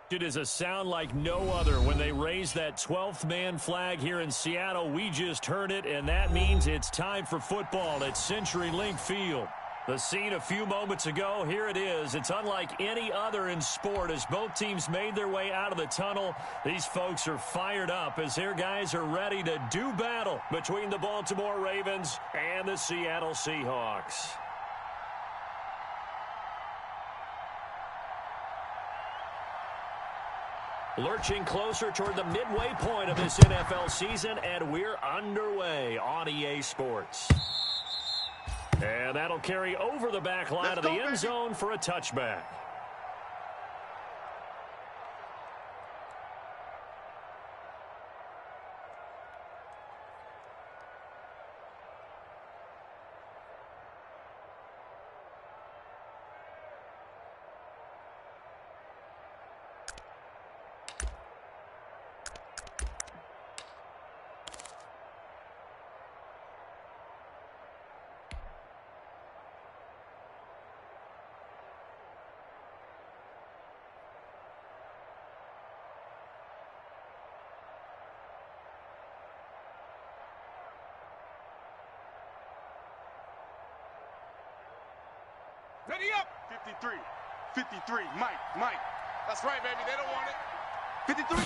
It is a sound like no other when they raise that 12th man flag here in Seattle. We just heard it, and that means it's time for football at CenturyLink Field. The scene a few moments ago, here it is. It's unlike any other in sport as both teams made their way out of the tunnel. These folks are fired up as their guys are ready to do battle between the Baltimore Ravens and the Seattle Seahawks. Lurching closer toward the midway point of this NFL season, and we're underway on EA Sports. And that'll carry over the back line of the end zone for a touchback. Ready up! 53, Mike. That's right, baby, they don't want it. 53,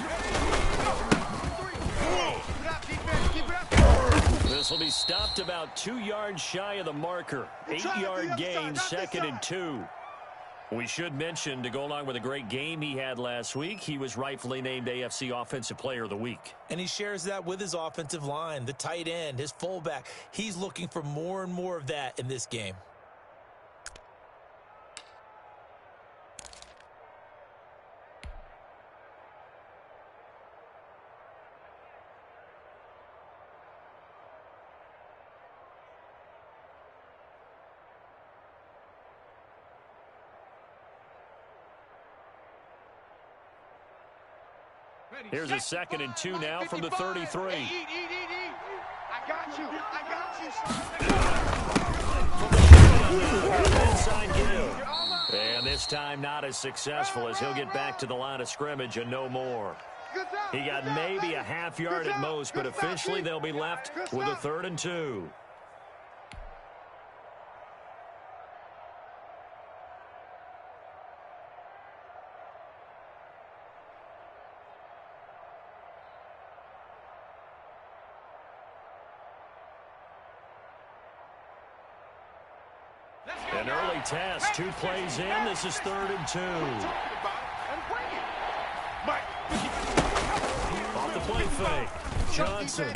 keep it up. This will be stopped about 2 yards shy of the marker. 8-yard gain, 2nd and 2. We should mention, to go along with a great game he had last week, he was rightfully named AFC Offensive Player of the Week. And he shares that with his offensive line, the tight end, his fullback. He's looking for more and more of that in this game. Here's a 2nd and 2 now from the 33. I got you. Inside give. And this time not as successful as he'll get back to the line of scrimmage and no more. He got maybe a half yard at most, but officially they'll be left with a 3rd and 2. An early test, 2 plays in. This is 3rd and 2. Off the play fake. Johnson.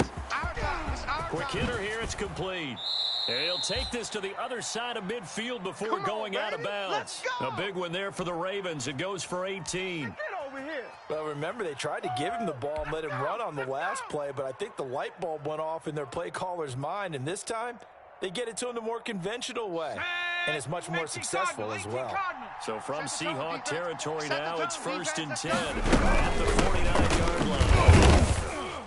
Quick hitter here. It's complete. And he'll take this to the other side of midfield before going out of bounds. A big one there for the Ravens. It goes for 18. Well, remember, they tried to give him the ball and let him run on the last play, but I think the light bulb went off in their play caller's mind, and this time they get it to him the more conventional way. And it's much more successful as well. So from Seahawk territory now, it's 1st and 10 at the 49-yard line.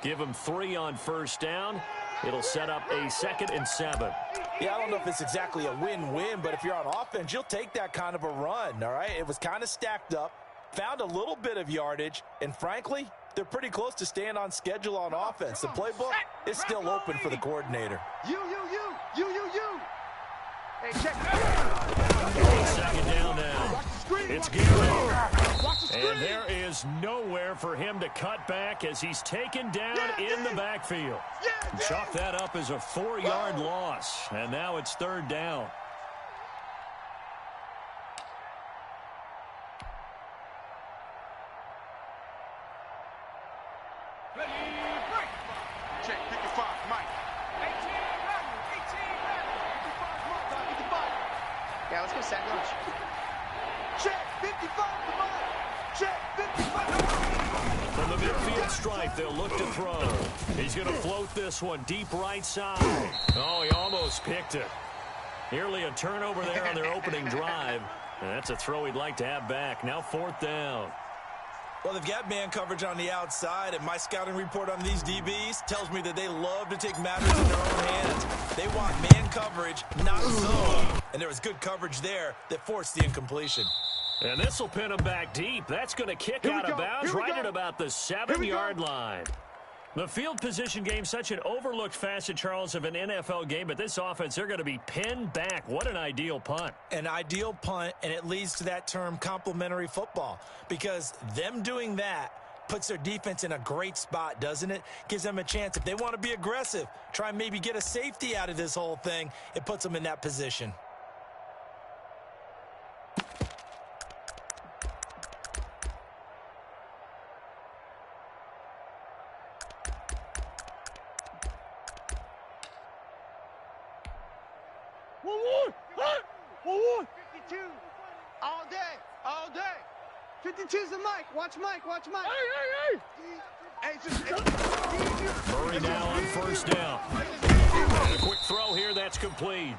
Give him 3 on 1st down. It'll set up a 2nd and 7. Yeah, I don't know if it's exactly a win-win, but if you're on offense, you'll take that kind of a run, all right? It was kind of stacked up, found a little bit of yardage, and frankly, they're pretty close to staying on schedule on offense. The playbook is still open for the coordinator. You. Hey, check. 2nd down now. It's Garrett. And there is nowhere for him to cut back as he's taken down in the backfield. Chalk that up as a 4-yard loss. And now it's 3rd down. Check, 55, Mike. 18, Yeah, let's go sack lunch. Check, 55, Check, 55. From the midfield stripe, they'll look to throw. He's going to float this one deep right side. Oh, he almost picked it. Nearly a turnover there on their opening drive. And that's a throw he'd like to have back. Now 4th down. Well, they've got man coverage on the outside, and my scouting report on these DBs tells me that they love to take matters in their own hands. They want man coverage, not zone. And there was good coverage there that forced the incompletion. And this will pin him back deep. That's going to kick out of bounds right at about the 7-yard line. The field position game, such an overlooked facet, Charles, of an NFL game. But this offense, they're going to be pinned back. What an ideal punt. An ideal punt, and it leads to that term complementary football. Because them doing that puts their defense in a great spot, doesn't it? Gives them a chance. If they want to be aggressive, try and maybe get a safety out of this whole thing, it puts them in that position. One more. 52. All day. 52's the mic. Watch Mike. Hey. Murray now on first down. And a quick throw here, that's complete.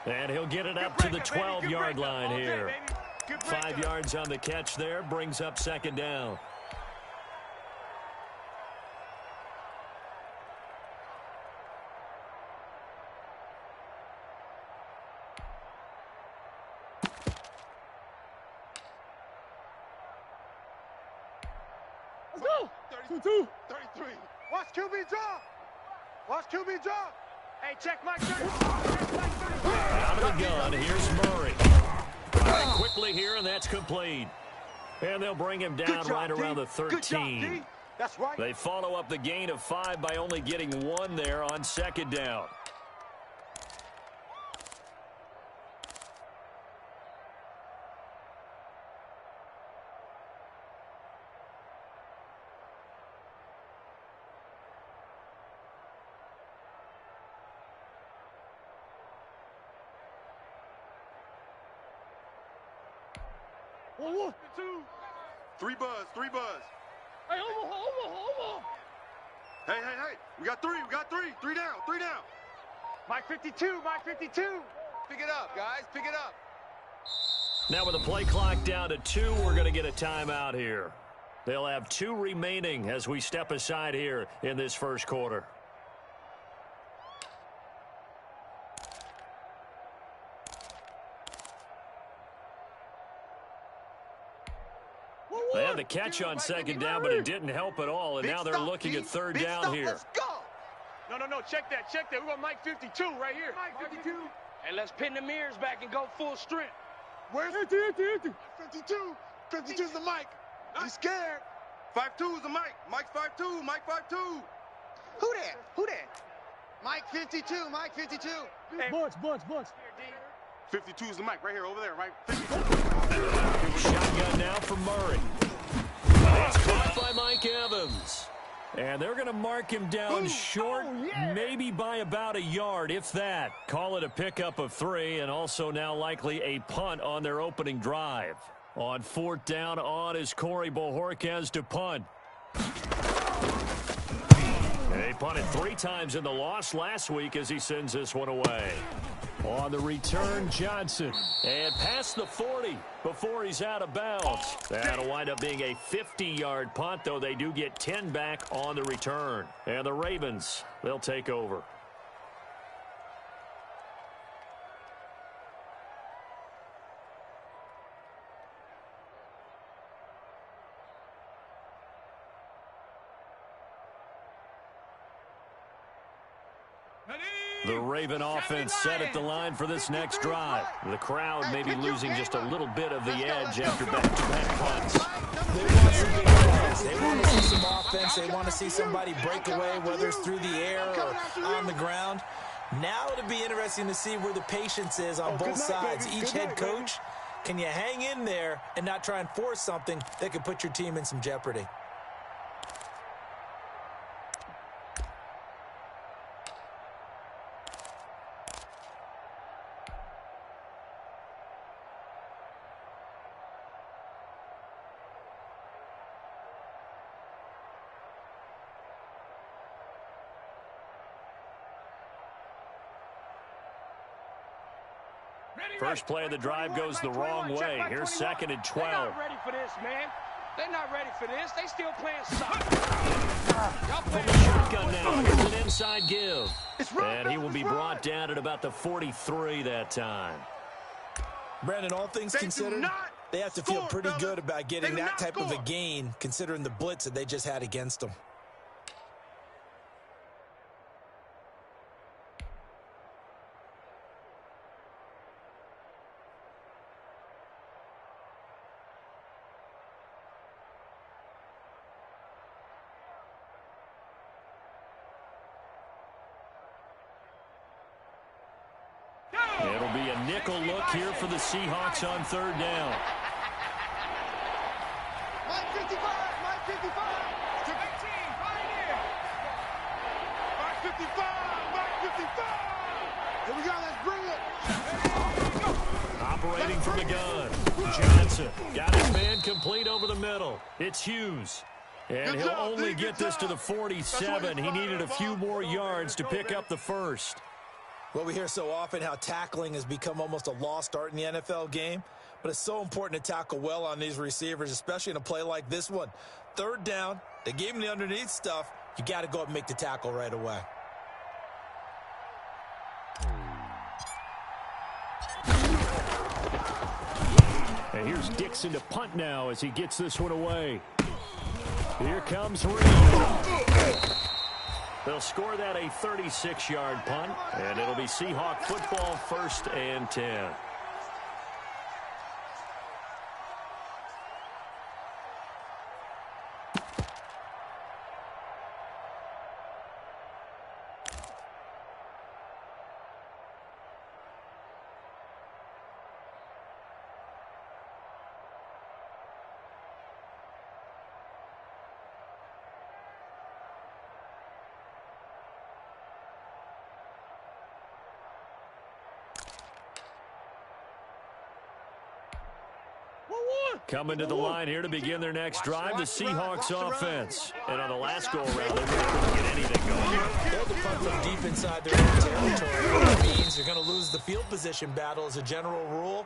And he'll get it up to the 12-yard line here. 5 yards on the catch there, brings up second down. Let's go. 32. 33. Watch QB draw. Hey, check Mike 30. Out of the gun, here's Murray. Right quickly here, and that's complete. And they'll bring him down right around the 13. That's right. They follow up the gain of 5 by only getting 1 there on second down. One. 3 buzz. Hey, Omaha. Hey. We got 3. 3 down. Mike 52. Pick it up, guys. Pick it up. Now with the play clock down to 2, we're going to get a timeout here. They'll have 2 remaining as we step aside here in this first quarter. They had the catch on second down, but it didn't help at all, and now they're looking at third down here. Let's go. No. Check that. We got Mike 52 right here. Mike 52. And let's pin the mirrors back and go full strength. Where's 52? 52's the mic. He's scared. 5-2 is the Mike. Mike 5-2. Who that? Mike 52. Hey. Bunch. 52 is the Mike right here, over there, right? Shotgun now for Murray. It's caught by Mike Evans. And they're going to mark him down short, maybe by about a yard, if that. Call it a pickup of 3, and also now likely a punt on their opening drive. On 4th down, on is Corey Bojorquez to punt. They punted 3 times in the loss last week as he sends this one away. On the return, Johnson. And past the 40 before he's out of bounds. That'll wind up being a 50-yard punt, though they do get 10 back on the return. And the Ravens, they'll take over. The Raven offense set at the line for this next drive. The crowd may be losing just a little bit of the edge after back-to-back punts. They want some big plays. They want to see some offense. They want to see somebody break away, whether it's through the air or on the ground. Now it'll be interesting to see where the patience is on both sides. Each head coach, can you hang in there and not try and force something that could put your team in some jeopardy? First play of the drive goes the wrong way. Here's 2nd and 12. They're not ready for this, man. They're not ready for this. They still playing soccer. From the shotgun now, here's an inside give. And he will be brought down at about the 43 that time. Brandon, all things considered, They have to feel pretty good about getting that type of a gain, considering the blitz that they just had against them. It'll be a nickel look here for the Seahawks on third down. Mike 55, Mike 55. To 18, right here. Mike 55, Mike 55. Here we go, let's bring it. Operating from the gun. Johnson got his man complete over the middle. It's Hughes. And he'll only get this to the 47. He needed a few more yards to pick up the first. Well, we hear so often how tackling has become almost a lost art in the NFL game, but it's so important to tackle well on these receivers, especially in a play like this one. Third down, they gave him the underneath stuff. You got to go up and make the tackle right away. And here's Dixon to punt now as he gets this one away. Here comes Reed. They'll score that a 36-yard punt, and it'll be Seahawk football, 1st and 10. Coming to the line here to begin their next drive, the Seahawks offense. And on the last go-around, they couldn't get anything going. They had to punt from deep inside their own territory. That means they're going to lose the field position battle as a general rule.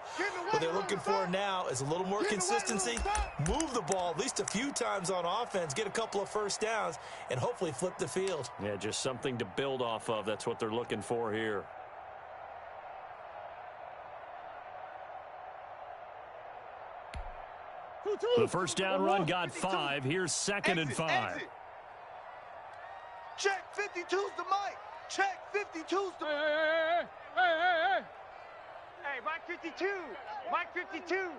What they're looking for now is a little more consistency, move the ball at least a few times on offense, get a couple of first downs, and hopefully flip the field. Yeah, just something to build off of. That's what they're looking for here. The first down run got 5. Here's 2nd and 5. Check 52's the mic. Check 52's the Hey, Mike 52. Mike 52.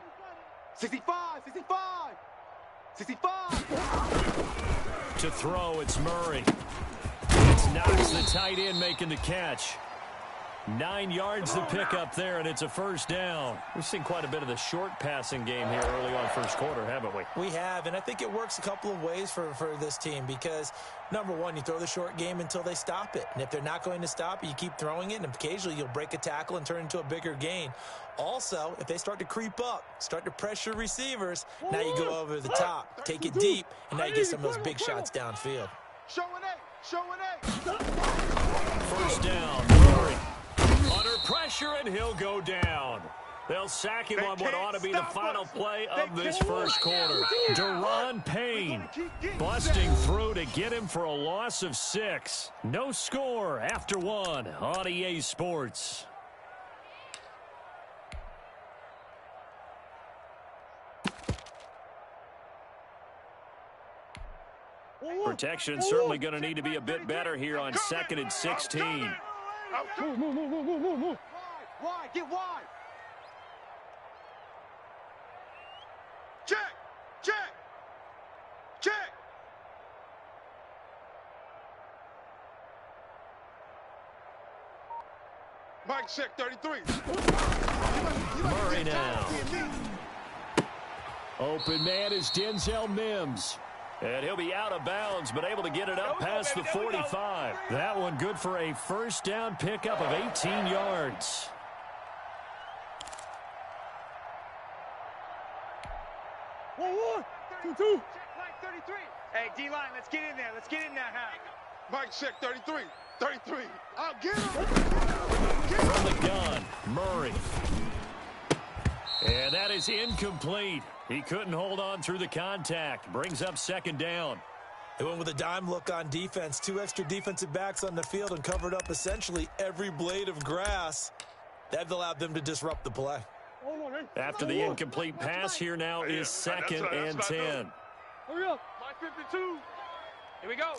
65, 65. 65. To throw, it's Murray. It's Knox, the tight end, making the catch. 9 yards to pick up there, and it's a first down. We've seen quite a bit of the short passing game here early on first quarter, haven't we? We have, and I think it works a couple of ways for this team because, number one, you throw the short game until they stop it. And if they're not going to stop it, you keep throwing it, and occasionally you'll break a tackle and turn into a bigger gain. Also, if they start to creep up, start to pressure receivers, now you go over the top, take it deep, and now you get some of those big shots downfield. Showing eight. Showing eight. First down, Murray. Under pressure, and he'll go down. They'll sack him on what ought to be the final play of this first quarter. Deron Payne busting through to get him for a loss of 6. No score after 1 on EA Sports. Protection certainly going to need to be a bit better here on 2nd and 16. Move. Wide, get wide. Check. Mike, check 33. Murray now. Open man is Denzel Mims. And he'll be out of bounds, but able to get it up past the 45. That one good for a first down pickup of 18 yards. One, two. Check Mike 33. Hey, D-line, let's get in there. Let's get in there, huh? Mike, check 33. 33. I'll get him. From the gun, Murray. And that is incomplete. He couldn't hold on through the contact. Brings up 2nd down. They went with a dime look on defense. 2 extra defensive backs on the field and covered up essentially every blade of grass. That allowed them to disrupt the play. Hold on, After the incomplete pass, here now is 2nd and 10. Hurry up. Mike 52. Here we go.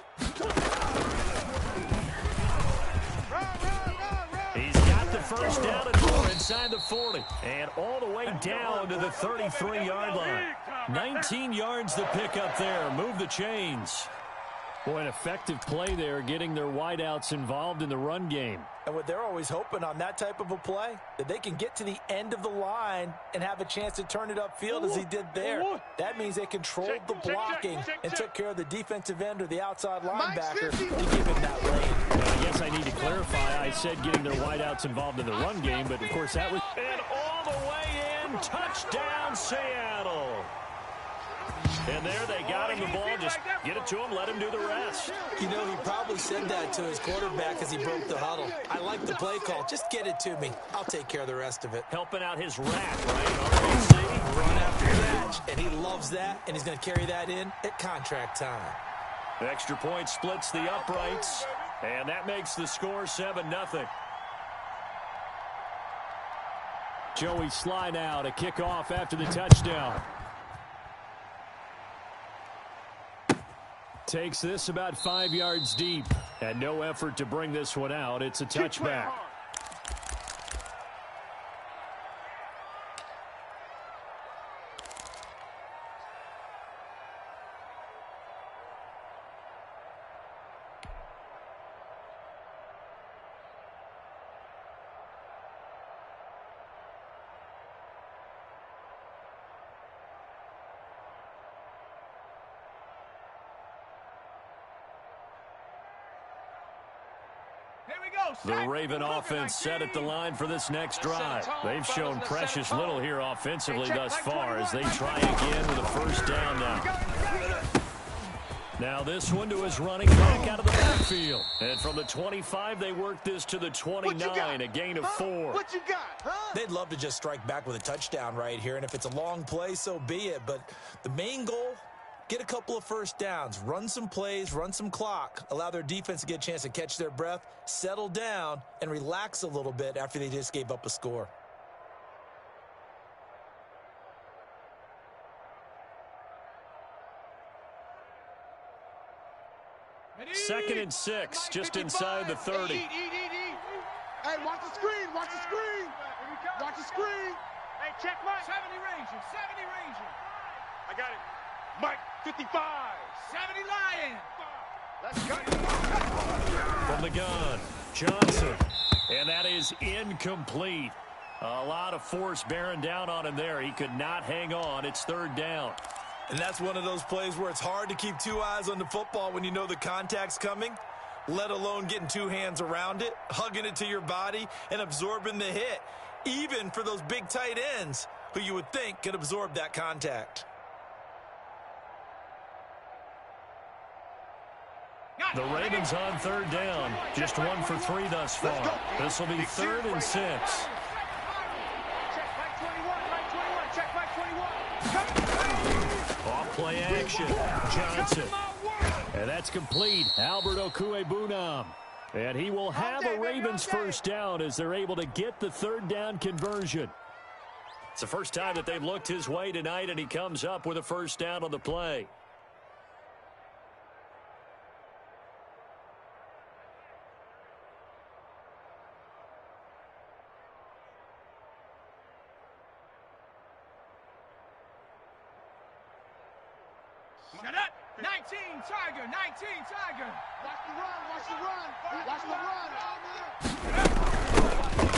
He's got the first down and more inside the 40. And all the way down to the 33-yard line. 19 yards to pick up there. Move the chains. Boy, an effective play there, getting their wideouts involved in the run game. And what they're always hoping on that type of a play, that they can get to the end of the line and have a chance to turn it upfield as he did there. That means they controlled the blocking and took care of the defensive end or the outside linebacker to give him that lane. I guess I need to clarify. I said getting their wideouts involved in the run game, but of course that was... And all the way in, touchdown Seattle. And there they got him the ball. Just get it to him, let him do the rest. You know, he probably said that to his quarterback as he broke the huddle. I like the play call. Just get it to me. I'll take care of the rest of it. Helping out his rack, right? RBC. Run after catch, and he loves that, and he's going to carry that in at contract time. The extra point splits the uprights, and that makes the score 7-0. Joey Sly now to kick off after the touchdown. Takes this about 5 yards deep, and no effort to bring this one out. It's a touchback. The Raven offense set at the line for this next drive. They've shown precious little here offensively thus far as they try again with a first down now. Now this one to his running back out of the backfield. And from the 25, they work this to the 29, a gain of 4. What you got, huh? They'd love to just strike back with a touchdown right here, and if it's a long play, so be it. But the main goal, get a couple of first downs, run some plays, run some clock, allow their defense to get a chance to catch their breath, settle down, and relax a little bit after they just gave up a score. Second and 6, just inside the 30. Hey, watch the screen, watch the screen. Watch the screen. Hey, check Mike. 70 Ranger, 70 Ranger. I got it. Mike 55. 70 Lion. Let's go. From the gun, Johnson. And that is incomplete. A lot of force bearing down on him there. He could not hang on. It's 3rd down. And that's one of those plays where it's hard to keep 2 eyes on the football when you know the contact's coming, let alone getting 2 hands around it, hugging it to your body, and absorbing the hit, even for those big tight ends who you would think could absorb that contact. The Ravens on 3rd down. Just 1 for 3 thus far. This will be 3rd and 6. Check Mike 21, Mike 21, check Mike 21. Off play action. Johnson. And that's complete. Albert Okwuegbunam. And he will have a Ravens first down as they're able to get the 3rd down conversion. It's the first time that they've looked his way tonight, and he comes up with a first down on the play. Shut up. 19 Tiger, 19 Tiger. Watch the run, watch the run. Watch the run.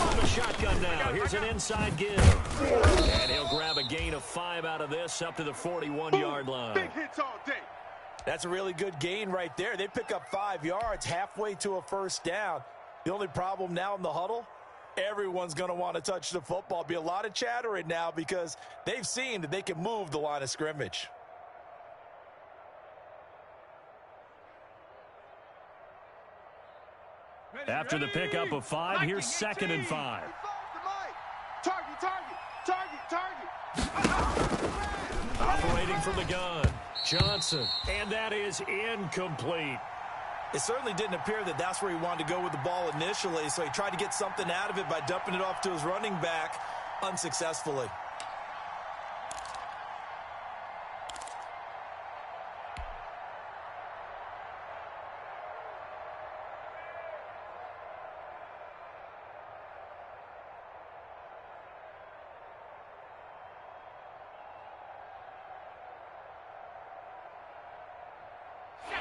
On the shotgun now. Here's an inside give. And he'll grab a gain of 5 out of this up to the 41-yard line. Big hits all day. That's a really good gain right there. They pick up 5 yards halfway to a first down. The only problem now in the huddle, everyone's going to want to touch the football. Be a lot of chattering now because they've seen that they can move the line of scrimmage. After the pickup of 5, here's 2nd and 5. Target. Operating from the gun, Johnson. And that is incomplete. It certainly didn't appear that that's where he wanted to go with the ball initially, so he tried to get something out of it by dumping it off to his running back unsuccessfully.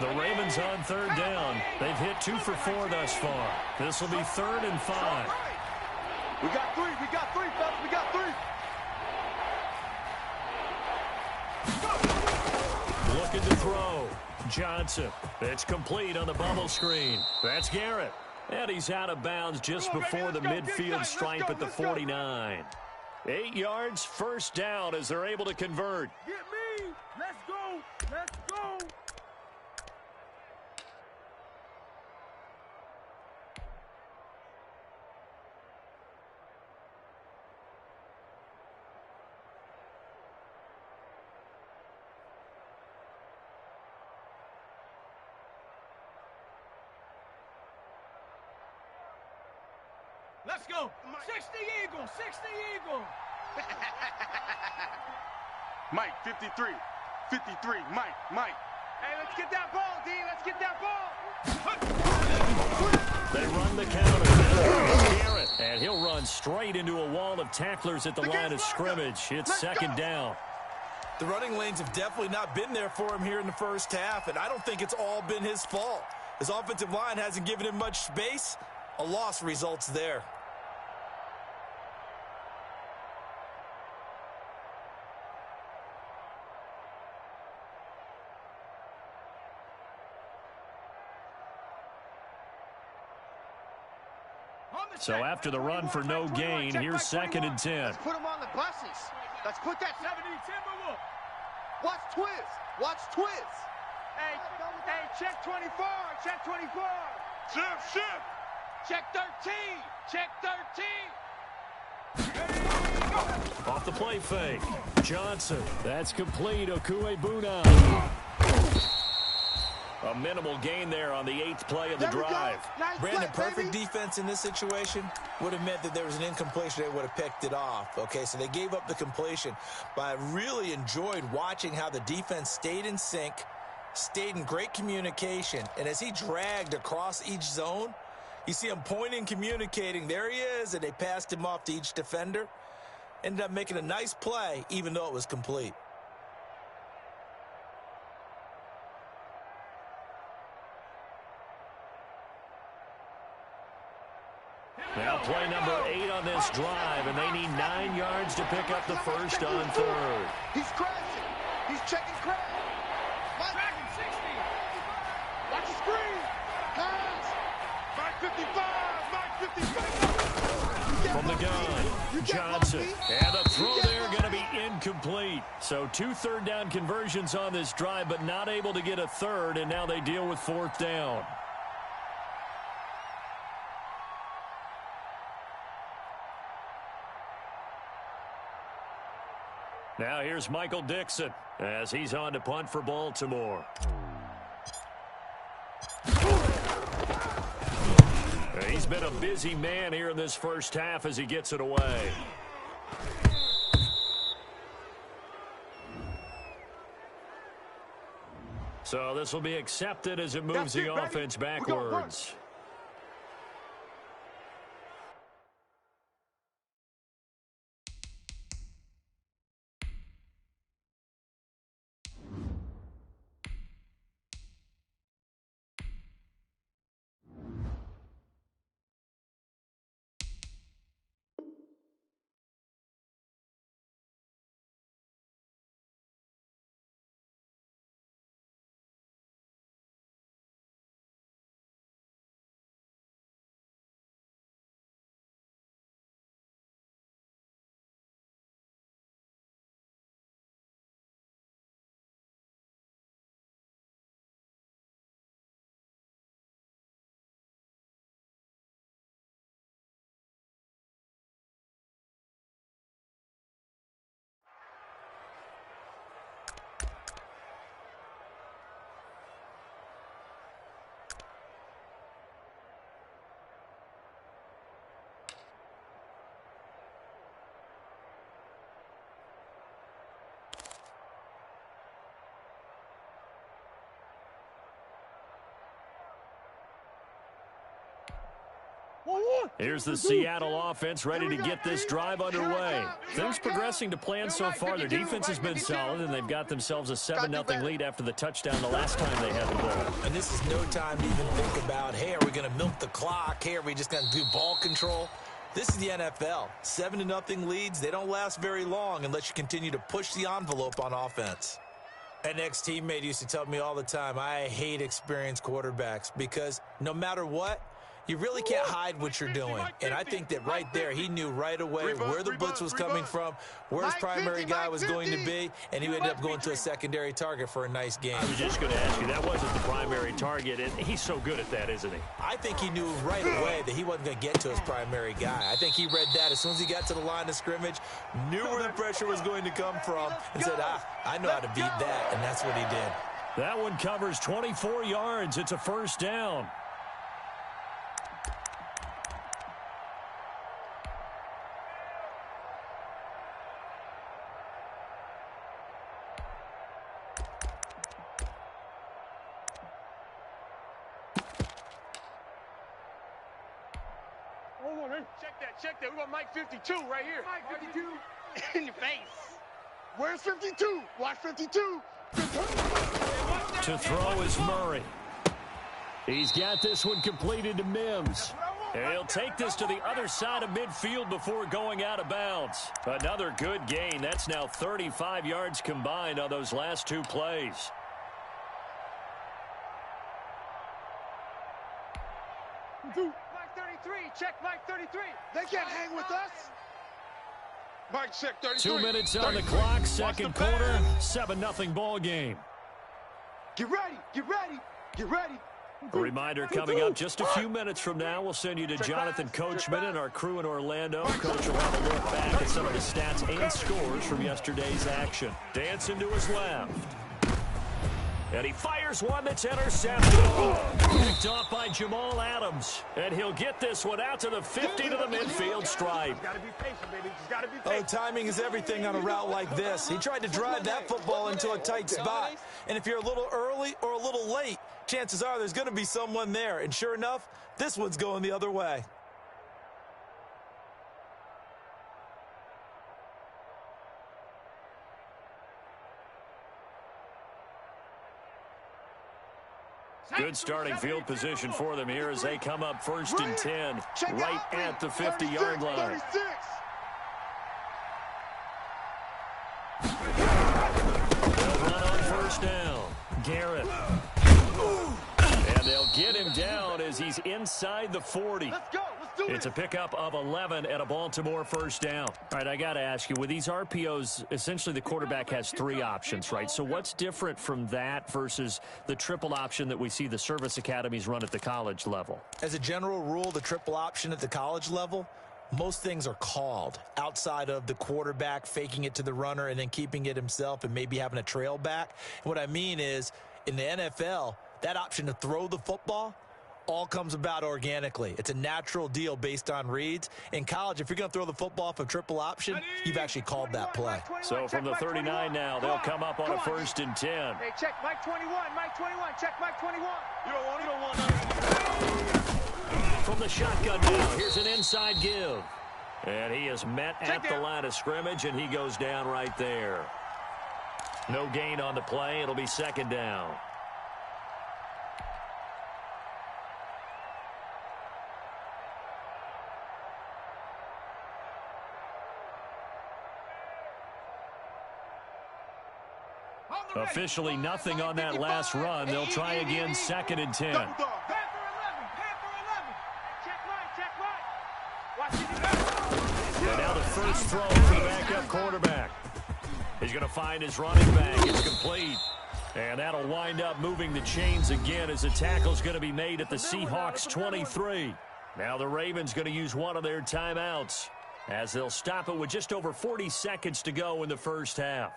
The Ravens on third down. They've hit 2 for 4 thus far. This will be 3rd and 5. We got three, fellas, we got three. Looking to throw. Johnson. It's complete on the bubble screen. That's Garrett. And he's out of bounds just before the midfield stripe at the 49. 8 yards, first down as they're able to convert. Get me. Let's go. Let's go. Let's go. 60 Eagle. 60 Eagle. Mike, 53. 53, Mike. Hey, let's get that ball, D. Let's get that ball. They run the counter. Garrett, and he'll run straight into a wall of tacklers at the line of scrimmage. It's second down. The running lanes have definitely not been there for him here in the first half, and I don't think it's all been his fault. His offensive line hasn't given him much space. A loss results there. So after the run for no gain, here's 2nd and 10. Let's put them on the buses. Let's put that 70 timber up. Watch Twiz. Watch Twiz. Hey, check 24. Check 24. Shift. Check 13. Check 13. Off the play fake. Johnson. That's complete. Okuebuna. A minimal gain there on the 8th play of the drive. Nice Brandon, play, perfect baby. defense in this situation would have meant that there was an incompletion. They would have picked it off. Okay, so they gave up the completion. But I really enjoyed watching how the defense stayed in sync, stayed in great communication. And as he dragged across each zone, you see him pointing, communicating. There he is, and they passed him off to each defender. Ended up making a nice play, even though it was complete. Now play number 8 on this drive, and they need 9 yards to pick up the first on 3rd. He's crashing. He's checking crash. Dragon 60. Watch the screen. Pass. Mike, 55. From the gun, Johnson. And the throw there going to be incomplete. So 2 third-down conversions on this drive, but not able to get a third, and now they deal with 4th down. Now here's Michael Dixon as he's on to punt for Baltimore. He's been a busy man here in this first half as he gets it away. So this will be accepted as it moves the offense backwards. Here's the Seattle offense ready to get this drive underway. Things progressing to plan so far. Their defense has been solid, and they've got themselves a 7-0 lead after the touchdown the last time they had the ball. And this is no time to even think about, hey, are we going to milk the clock? Hey, are we just going to do ball control? This is the NFL. 7-0 leads, they don't last very long unless you continue to push the envelope on offense. An ex-teammate used to tell me all the time, I hate experienced quarterbacks because no matter what, you really can't hide what you're doing. And I think that right there, he knew right away where the blitz was coming from, where his primary guy was going to be, and he ended up going to a secondary target for a nice game. I was just going to ask you, that wasn't the primary target, and he's so good at that, isn't he? I think he knew right away that he wasn't going to get to his primary guy. I think he read that as soon as he got to the line of scrimmage, knew where the pressure was going to come from, and said, I know how to beat that, and that's what he did. That one covers 24 yards. It's a first down. Check that. We got Mike 52 right here. Mike 52. In your face. Where's 52? Watch 52. To throw is Murray. He's got this one completed to Mims. And he'll take this to the other side of midfield before going out of bounds. Another good gain. That's now 35 yards combined on those last two plays. Mike 33, check Mike 33. They can't hang with us. Mike, check 33. 2 minutes on the clock, second quarter, 7-0 ball game. Get ready, get ready, get ready. A reminder coming up just a few minutes from now, we'll send you to Jonathan Coachman and our crew in Orlando. Coach will have a look back at some of the stats and scores from yesterday's action. Dancing to his left. And he fires one that's intercepted. Picked off by Jamal Adams. And he'll get this one out to the 50 to the midfield stripe. Gotta be patient, baby. Just gotta be Oh, patient. timing is everything on a route like this. He tried to drive that football into a tight spot. And if you're a little early or a little late, chances are there's going to be someone there. And sure enough, this one's going the other way. Good starting field position for them here as they come up 1st and 10, right at the 50-yard line. 36. They'll run on first down. Garrett. And they'll get him down as he's inside the 40. Let's go. Let's do It's a pickup of 11 at a Baltimore first down. All right, I got to ask you, with these RPOs, essentially the quarterback has 3 options, right? So what's different from that versus the triple option that we see the service academies run at the college level? As a general rule, the triple option at the college level, most things are called outside of the quarterback faking it to the runner and then keeping it himself and maybe having a trail back. What I mean is, in the NFL, that option to throw the football all comes about organically. It's a natural deal based on reads. In college, if you're going to throw the football for triple option, you've actually called that play. So from the 39 now, they'll come up on a 1st and 10. Hey, check Mike 21, Mike 21, check Mike 21. You don't want that. From the shotgun now, here's an inside give. And he is met at the line of scrimmage, and he goes down right there. No gain on the play. It'll be 2nd down. Officially nothing on that last run. They'll try again, 2nd and 10. Panther 11, Panther 11. Check Mike, check Mike. Watch it. And now the first throw for the backup quarterback. He's going to find his running back. It's complete. And that'll wind up moving the chains again as the tackle's going to be made at the Seahawks 23. Now the Ravens going to use one of their timeouts as they'll stop it with just over 40 seconds to go in the first half.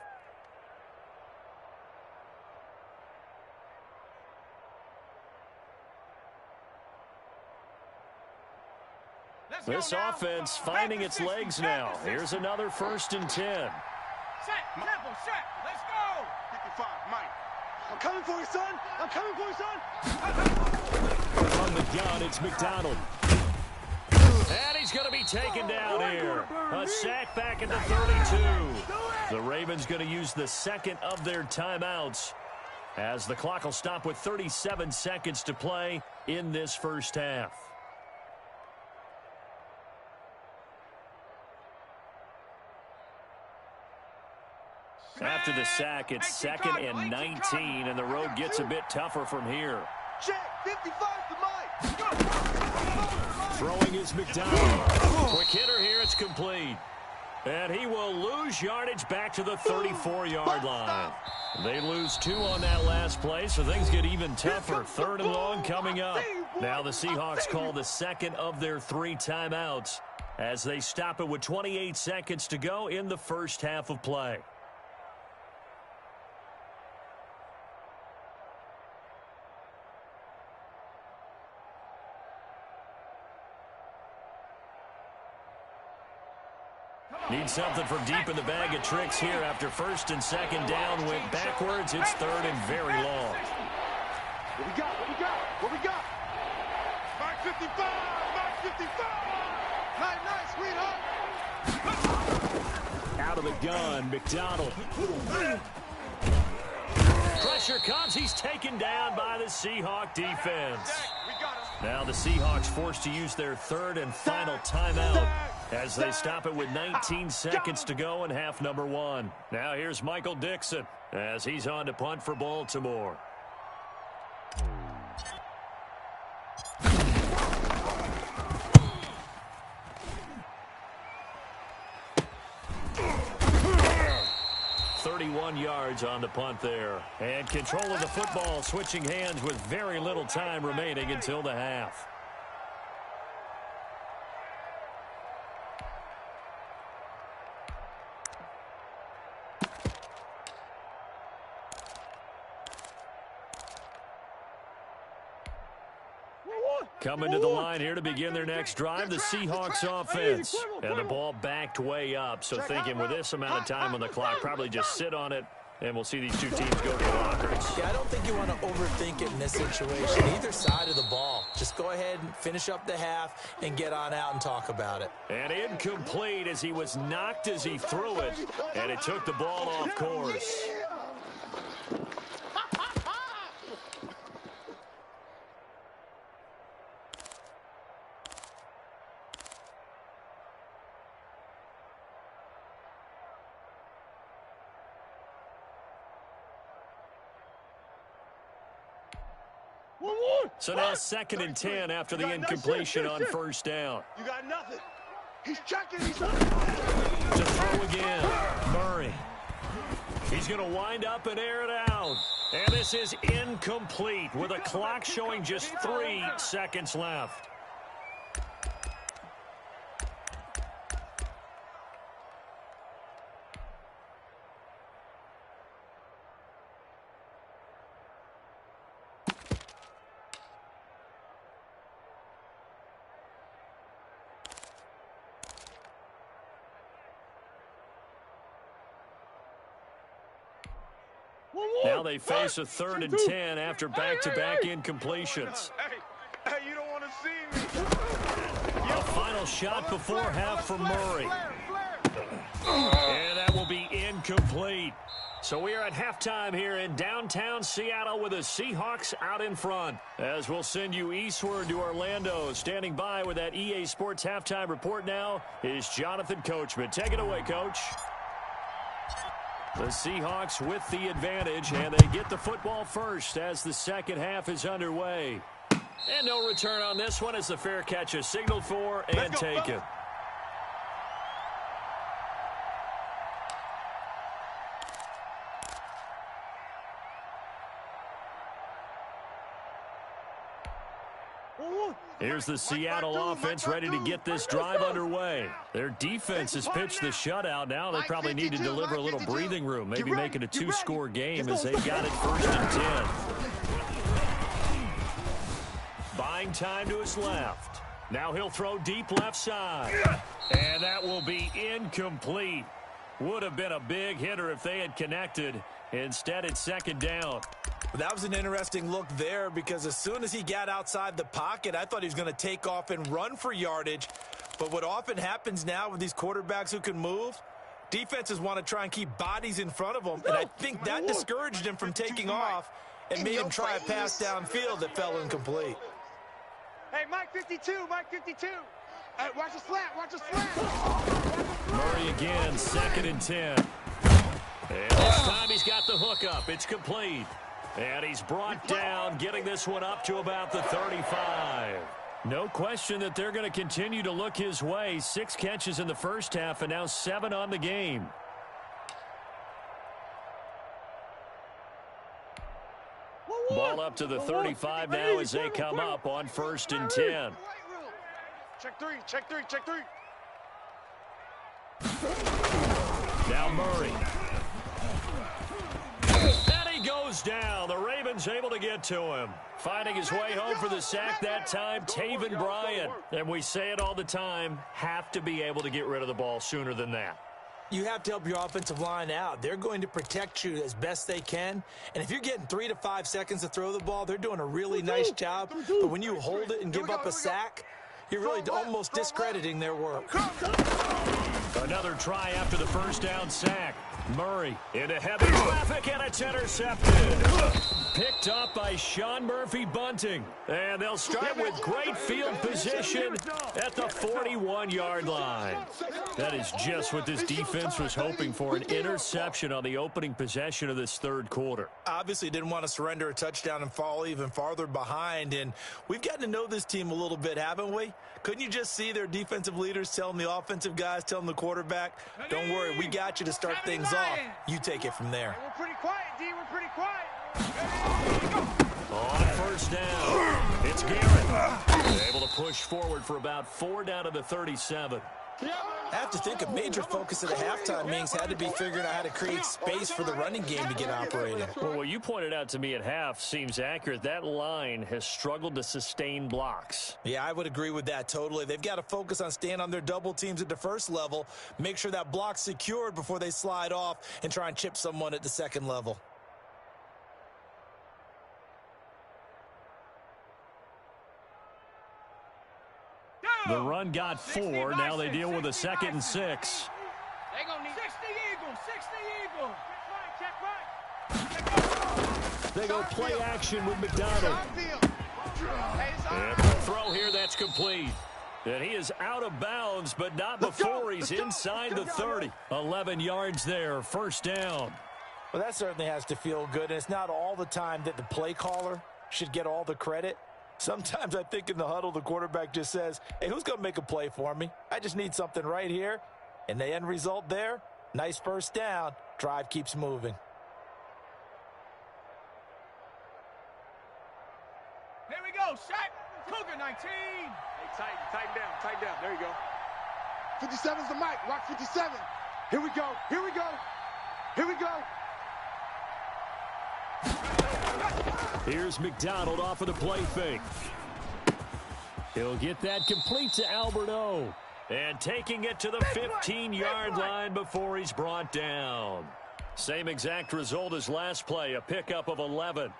This offense finding its legs now. Here's another 1st and 10. Set, Temple, set. Let's go. 55, Mike. I'm coming for you, son. I'm coming for you, son. From the gun, it's McDonald. he's going to be taken down here. A sack back at the 32. The Ravens going to use the second of their timeouts as the clock will stop with 37 seconds to play in this first half. After the sack, it's 2nd and 19, and the road gets a bit tougher from here. Check, 55 to Mike. Throwing is McDonald. Quick hitter here, it's complete. And he will lose yardage back to the 34-yard line. They lose 2 on that last play, so things get even tougher. 3rd and long coming up. Now the Seahawks call the second of their 3 timeouts as they stop it with 28 seconds to go in the first half of play. Need something from deep in the bag of tricks here after 1st and 2nd down went backwards. It's 3rd and very long. What we got? What we got? What we got? Mark 55! Mark 55! Night, sweetheart! Out of the gun, McDonald. Pressure comes. He's taken down by the Seahawk defense. Now the Seahawks forced to use their 3rd and final timeout as they stop it with 19 seconds to go in half number 1. Now here's Michael Dixon as he's on to punt for Baltimore. Yards on the punt there. And control of the football switching hands with very little time remaining until the half. Coming to the line here to begin their next drive, the Seahawks offense. And the ball backed way up, so thinking with this amount of time on the clock, probably just sit on it, and we'll see these 2 teams go to the lockers. Yeah, I don't think you want to overthink it in this situation. Either side of the ball. Just go ahead and finish up the half and get on out and talk about it. And incomplete as he was knocked as he threw it, and it took the ball off course. So now 2nd and 10 after the incompletion on 1st down. You got nothing. He's checking. He's not. To throw again. Murray. He's going to wind up and air it out. And this is incomplete with a clock showing just 3 seconds left. Now they face a 3rd and 10 after back-to-back incompletions. Hey, you don't want to see me. A final shot before half from Murray. And that will be incomplete. So we are at halftime here in downtown Seattle with the Seahawks out in front. As we'll send you eastward to Orlando. Standing by with that EA Sports halftime report now is Jonathan Coachman. Take it away, Coach. The Seahawks with the advantage, and they get the football first as the second half is underway. And no return on this one as the fair catch is signaled for and taken. Here's the Seattle offense ready to get this drive underway. Their defense has pitched the shutout. Now they probably need to deliver a little breathing room, maybe make it a 2-score game as they've got it 1st and 10. Buying time to his left. Now he'll throw deep left side. And that will be incomplete. Would have been a big hitter if they had connected. Instead, it's 2nd down. That was an interesting look there because as soon as he got outside the pocket, I thought he was going to take off and run for yardage. But what often happens now with these quarterbacks who can move, defenses want to try and keep bodies in front of them, and I think that discouraged him from taking off and made him try a pass downfield that fell incomplete. Hey, Mike 52, Mike 52. Hey, watch the slant, watch the slant. Murray again, 2nd and 10. And this time he's got the hook up. It's complete. And he's brought down, getting this one up to about the 35. No question that they're going to continue to look his way. 6 catches in the first half and now 7 on the game. Ball up to the 35 now as they come up on 1st and 10. Check three, check three, check three. Now Murray. And he goes down. The Ravens able to get to him. Finding his way home for the sack that time, Taven Bryan. And we say it all the time, have to be able to get rid of the ball sooner than that. You have to help your offensive line out. They're going to protect you as best they can. And if you're getting 3 to 5 seconds to throw the ball, they're doing a really nice job. But when you hold it and give up a sack, you're really almost discrediting their work. Another try after the first down sack. Murray into heavy traffic, and it's intercepted. Picked up by Sean Murphy-Bunting. And they'll start with great field position at the 41-yard line. That is just what this defense was hoping for, an interception on the opening possession of this third quarter. Obviously didn't want to surrender a touchdown and fall even farther behind. And we've gotten to know this team a little bit, haven't we? Couldn't you just see their defensive leaders telling the offensive guys, telling the quarterback, don't worry, we got you to start things off. You take it from there. We're pretty quiet, D. We're pretty quiet. On first down, it's Garrett. Able to push forward for about 4 down to the 37. I have to think a major focus of the halftime meetings had to be figuring out how to create space for the running game to get operating. Well, what you pointed out to me at half seems accurate. That line has struggled to sustain blocks. Yeah, I would agree with that totally. They've got to focus on staying on their double teams at the first level, make sure that block's secured before they slide off and try and chip someone at the second level. The run got 4. Now they deal with a 2nd and 6. They gonna need 60 Eagles. Check right. They go play action with McDonald. And the throw here, that's complete. And he is out of bounds, but not before he's inside the 30. 11 yards there, first down. Well, that certainly has to feel good, and it's not all the time that the play caller should get all the credit. Sometimes I think in the huddle, the quarterback just says, hey, who's going to make a play for me? I just need something right here. And the end result there, nice first down. Drive keeps moving. Here we go, Shaq. Cougar 19. Hey, tighten down. There you go. 57's the mic. Watch 57. Here we go. Here we go. Here we go. Here's McDonald off of the play fake. He'll get that complete to Alberto. And taking it to the 15-yard line before he's brought down. Same exact result as last play, a pickup of 11.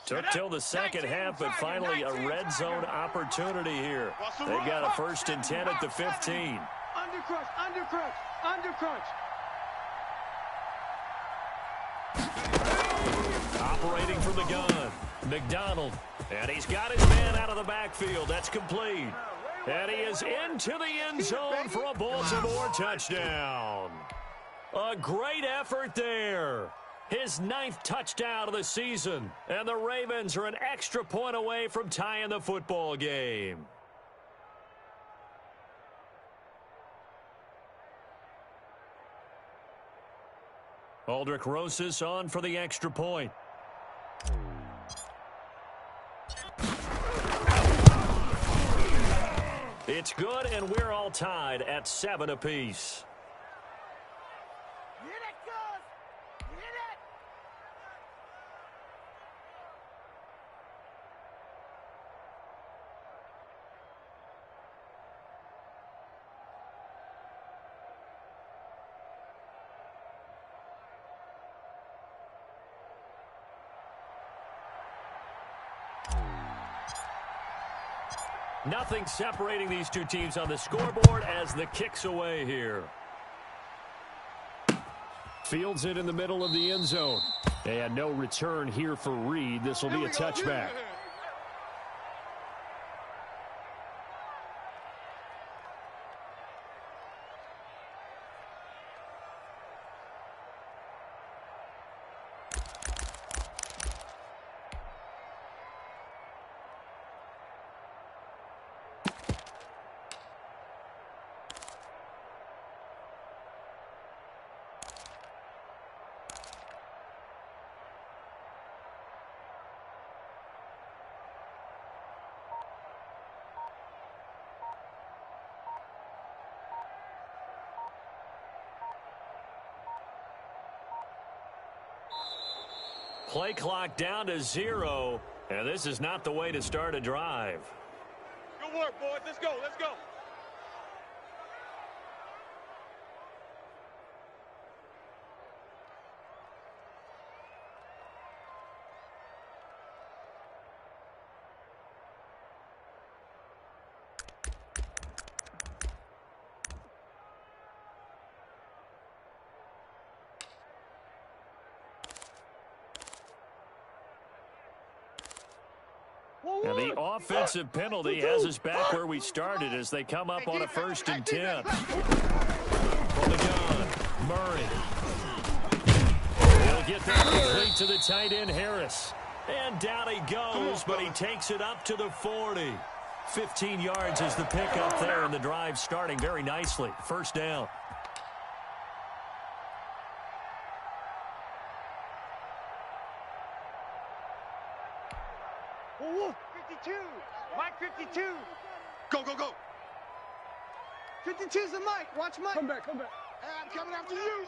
Took till the second half, but finally a red zone opportunity here. They've got a 1st and 10 at the 15. Undercrunch. Operating from the gun, McDonald. And he's got his man out of the backfield. That's complete. And he is into the end zone for a Baltimore touchdown. A great effort there. His 9th touchdown of the season. And the Ravens are an extra point away from tying the football game. Aldrich Rosas on for the extra point. It's good, and we're all tied at 7 apiece. Nothing separating these two teams on the scoreboard as the kick's away here. Fields it in the middle of the end zone. And no return here for Reed. This will be a touchback. Play clock down to 0, and this is not the way to start a drive. Good work, boys. Let's go. Let's go. And the offensive penalty has us back where we started as they come up on a 1st and 10. From the gun, Murray. He'll get that complete to the tight end, Harris. And down he goes, but he takes it up to the 40. 15 yards is the pickup there, and the drive starting very nicely. 1st down. Woo, 52. Mike 52. Go, go, go. 52's the Mike. Watch Mike. Come back, come back. Hey, I'm coming after you.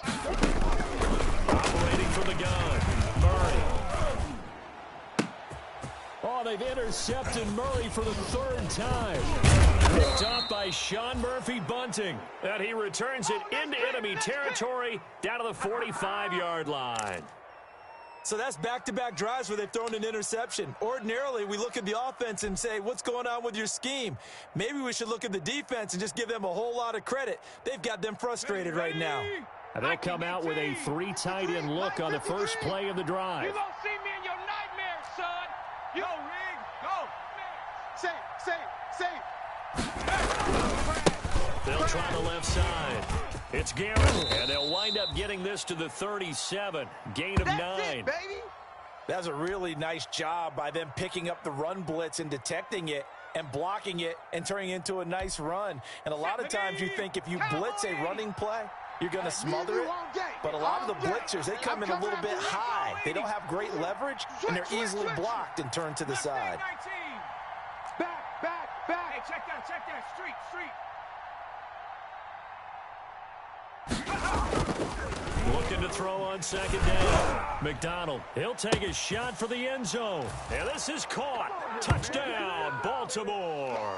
Operating from the gun, Murray. Oh, they've intercepted Murray for the 3rd time. Picked off by Sean Murphy-Bunting. And he returns it into enemy territory down to the 45-yard line. So that's back-to-back drives where they've thrown an interception. Ordinarily, we look at the offense and say, what's going on with your scheme? Maybe we should look at the defense and just give them a whole lot of credit. They've got them frustrated right now. And they'll come out with a 3 tight end look on the first play of the drive. You gonna see me in your nightmares, son. Yo, Rig, go. Safe. They'll try the left side. It's Garrett, and they'll wind up getting this to the 37. Gain of 9. That's it, baby. That's a really nice job by them picking up the run blitz and detecting it and blocking it and turning it into a nice run. And a lot of times you think if you blitz a running play, you're going to smother it. But a lot of the blitzers, they come in a little bit high. They don't have great leverage, and they're easily blocked and turned to the side. Back. Hey, check that. Street. Looking to throw on 2nd down. McDonald, he'll take a shot for the end zone. And this is caught. Touchdown, Baltimore.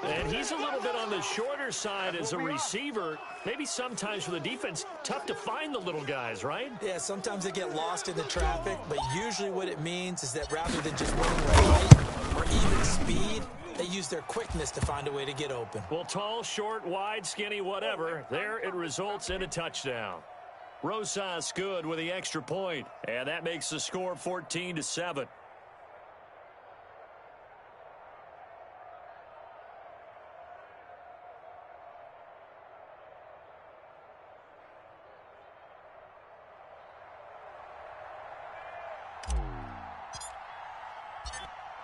And he's a little bit on the shorter side as a receiver. Maybe sometimes for the defense, tough to find the little guys, right? Yeah, sometimes they get lost in the traffic, but usually what it means is that rather than just winning with height or even speed, they use their quickness to find a way to get open. Well, tall, short, wide, skinny, whatever. There it results in a touchdown. Rosas good with the extra point, and that makes the score 14-7.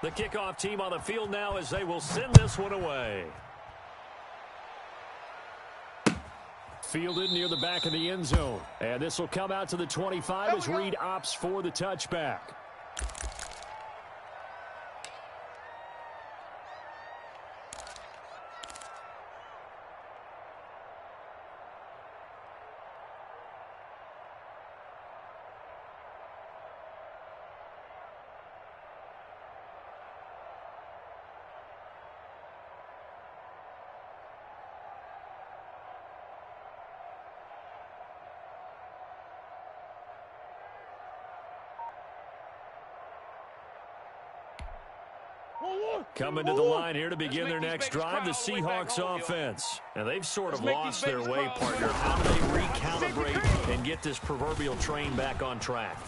The kickoff team on the field now as they will send this one away. Fielded near the back of the end zone. And this will come out to the 25 as Reed opts for the touchback. Coming to the line here to begin their next drive, the Seahawks offense. And they've sort of lost their way, partner. How do they recalibrate and get this proverbial train back on track?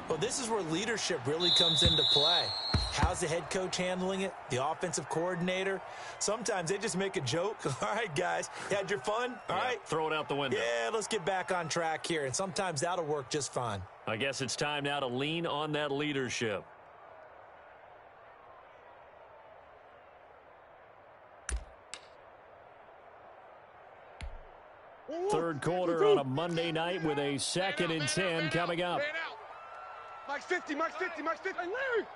Well, this is where leadership really comes into play. How's the head coach handling it? The offensive coordinator? Sometimes they just make a joke. All right, guys, you had your fun? All right. Throw it out the window. Yeah, let's get back on track here. And sometimes that'll work just fine. I guess it's time now to lean on that leadership. Third quarter on a Monday night with a 2nd and 10 coming up. Mike 50, Mike 50, Mike 50. Hey, Larry.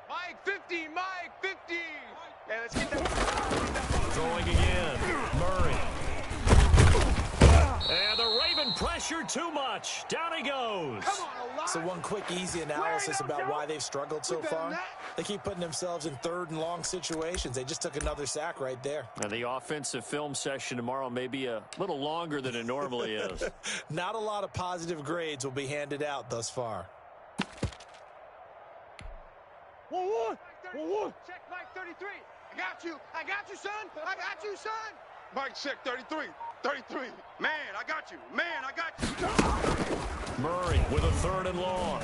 Mike 50, Mike 50. Yeah, let's get that. Throwing again. Murray. And the Raven pressure too much. Down he goes. So one quick, easy analysis about why they've struggled so far. They keep putting themselves in 3rd and long situations. They just took another sack right there. And the offensive film session tomorrow may be a little longer than it normally is. Not a lot of positive grades will be handed out thus far. 1-1. 1-1. Check Mike 33. I got you, son. I got you, son. Mike check 33. 33. Man, I got you. Man, I got you. Murray with a 3rd and long.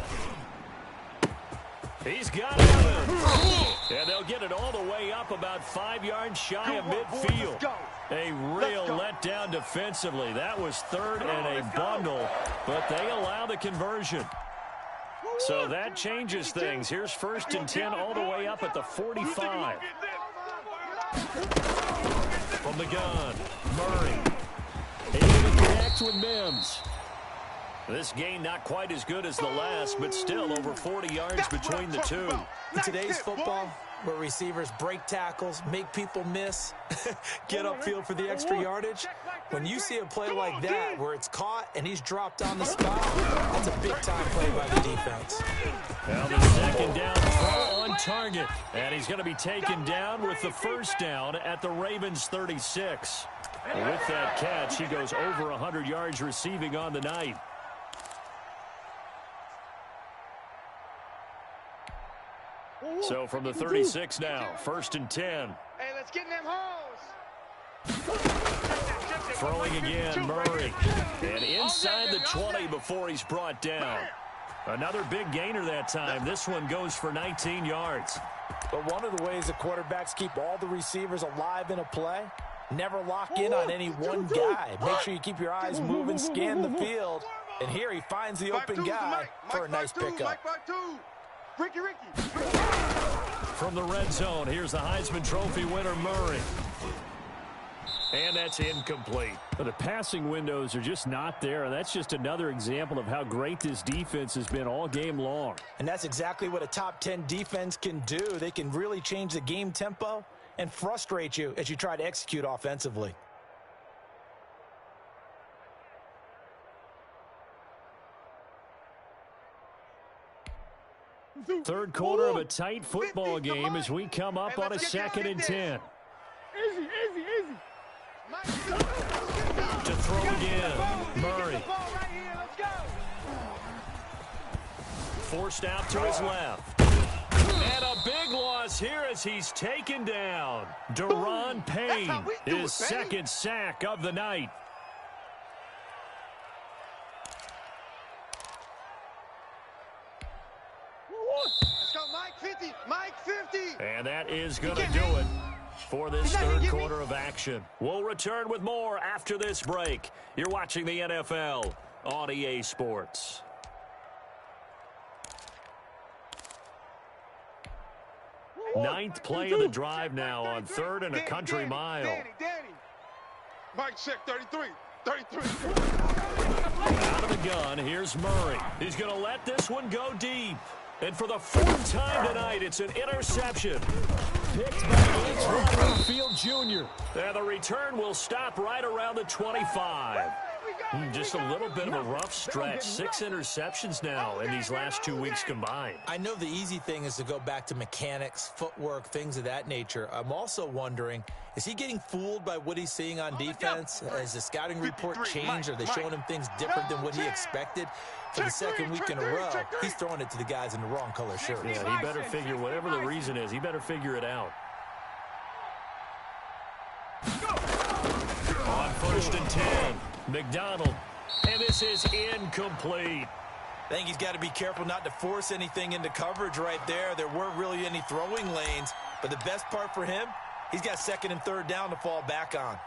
He's got it. And they'll get it all the way up about 5 yards shy of midfield. A real letdown defensively. That was 3rd and a bundle, but they allow the conversion. So that changes things. Here's 1st and 10 all the way up at the 45. From the gun, Murray. Able to connect with Mims. This game not quite as good as the last, but still over 40 yards between the two. In today's football, where receivers break tackles, make people miss, get upfield for the extra yardage, when you see a play like that where it's caught and he's dropped on the spot, that's a big-time play by the defense. Now the 2nd down throw on target. And he's going to be taken down with the 1st down at the Ravens 36. With that catch, he goes over 100 yards receiving on the night. So from the 36 now, 1st and 10. Hey, let's get in them holes. Throwing again, Murray. And inside the 20 before he's brought down. Another big gainer that time. This one goes for 19 yards. But one of the ways the quarterbacks keep all the receivers alive in a play, never lock in on any one guy. Make sure you keep your eyes moving, scan the field. And here he finds the open guy for a nice pickup. Ricky. From the red zone, here's the Heisman Trophy winner, Murray. And that's incomplete. But the passing windows are just not there, and that's just another example of how great this defense has been all game long. And that's exactly what a top 10 defense can do. They can really change the game tempo and frustrate you as you try to execute offensively. Third quarter of a tight football game as we come up on a 2nd and 10. Easy. To throw again, Murray. Forced out to his left. And a big loss here as he's taken down. Deron Payne, his 2nd sack of the night. Let's go, Mike 50. Mike 50. And that is going to do it for this 3rd quarter of action. We'll return with more after this break. You're watching the NFL on EA Sports. Ninth play of the drive now on 3rd and a country mile. Danny. Mike check 33. Out of the gun, here's Murray. He's going to let this one go deep. And for the 4th time tonight, it's an interception. Picked by Antoine Field Jr. And the return will stop right around the 25. We got Just a little bit of a rough stretch. 6 interceptions now in these last 2 weeks combined. I know the easy thing is to go back to mechanics, footwork, things of that nature. I'm also wondering, is he getting fooled by what he's seeing on defense? Has the scouting report changed? Are they showing him things different than what he expected? For the second week in a row, he's throwing it to the guys in the wrong color shirt. Yeah, he better figure, whatever the reason is, he better figure it out. On 1st and 10, McDonald, and this is incomplete. I think he's got to be careful not to force anything into coverage right there. There weren't really any throwing lanes, but the best part for him, he's got 2nd and 3rd down to fall back on.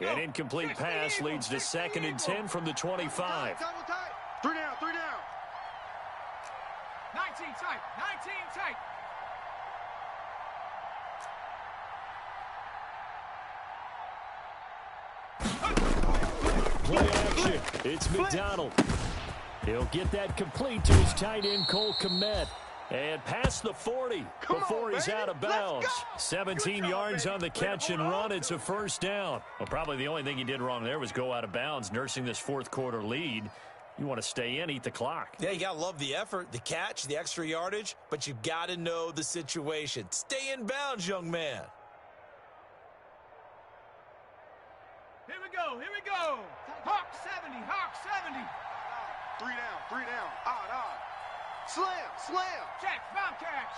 An incomplete pass leads to 2nd and 10 from the 25. 3 down, 3 down. 19 tight, 19 tight. Play action. It's McDonald. He'll get that complete to his tight end, Cole Kmet. And past the 40 before he's out of bounds. 17 yards on the catch and run. It's a 1st down. Well, probably the only thing he did wrong there was go out of bounds, nursing this 4th quarter lead. You want to stay in, eat the clock. Yeah, you got to love the effort, the catch, the extra yardage, but you got to know the situation. Stay in bounds, young man. Here we go, here we go. Hawk 70, Hawk 70. 3 down, 3 down. Odd. Slam, slam. Check, Bobcat.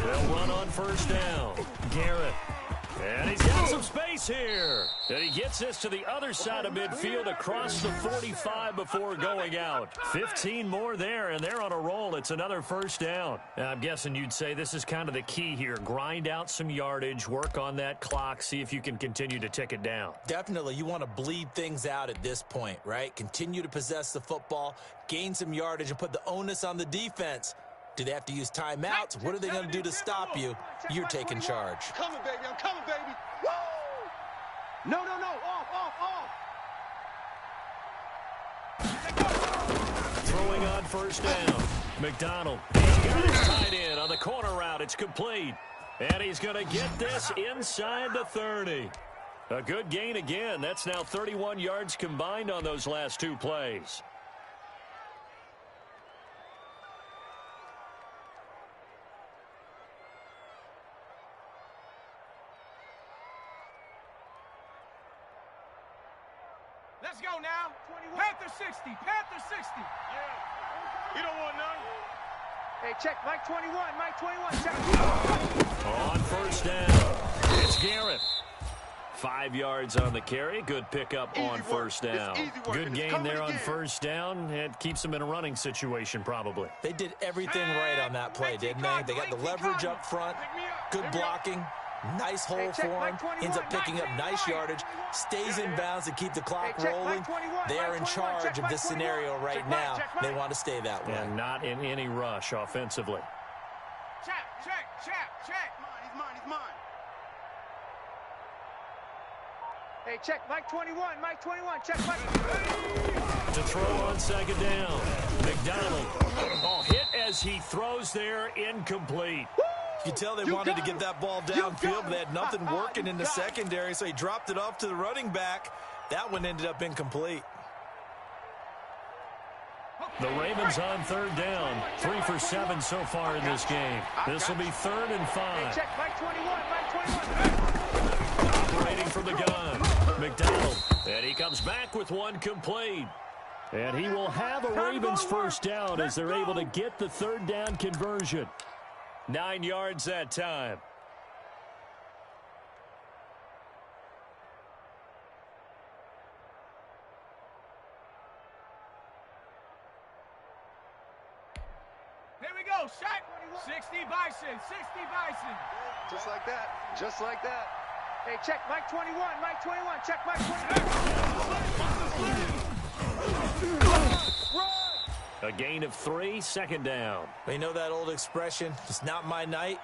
They'll run on 1st down. Garrett. And he's got some space here. And he gets this to the other side of midfield across the 45 before going out. 15 more there, and they're on a roll. It's another 1st down. I'm guessing you'd say this is kind of the key here. Grind out some yardage, work on that clock, see if you can continue to tick it down. Definitely. You want to bleed things out at this point, right? Continue to possess the football, gain some yardage, and put the onus on the defense. Do they have to use timeouts? What are they going to do to stop you? You're taking charge. Coming, baby. I'm coming, baby. Woo! No. Off. Throwing on 1st down. McDonald. He's got his tight end on the corner route. It's complete. And he's going to get this inside the 30. A good gain again. That's now 31 yards combined on those last 2 plays. Let's go now. Panther 60, Panther 60. Yeah. You don't want none. Hey, check. Mike 21, Mike 21. Check. On 1st down, it's Garrett. 5 yards on the carry. Good pickup on 1st down. Good gain there on 1st down. It keeps them in a running situation probably. They did everything right on that play, didn't they? They got the leverage up front, good blocking, nice hole for him, ends up picking up nice yardage, stays in bounds to keep the clock rolling. They are in charge of this scenario right now. They want to stay that way. And not in any rush offensively. Check. He's mine. Hey, check. Mike 21, check. Mike. To throw on 2nd down. McDonald. Oh, hit as he throws there, incomplete. You can tell they wanted to get that ball downfield, but they had nothing working in the secondary, so he dropped it off to the running back. That one ended up incomplete. The Ravens on 3rd down. 3 for 7 so far in this game. This will be 3rd and 5. Check. Mike 21. Operating from the gun. McDonald. And he comes back with one complete. And he will have a Ravens 1st down as they're able to get the 3rd down conversion. 9 yards that time. Here we go, Shaq. 60 Bison. Just like that. Hey, check. Mike 21, check. Mike 21. Run! A gain of 3, 2nd down. You know that old expression, it's not my night.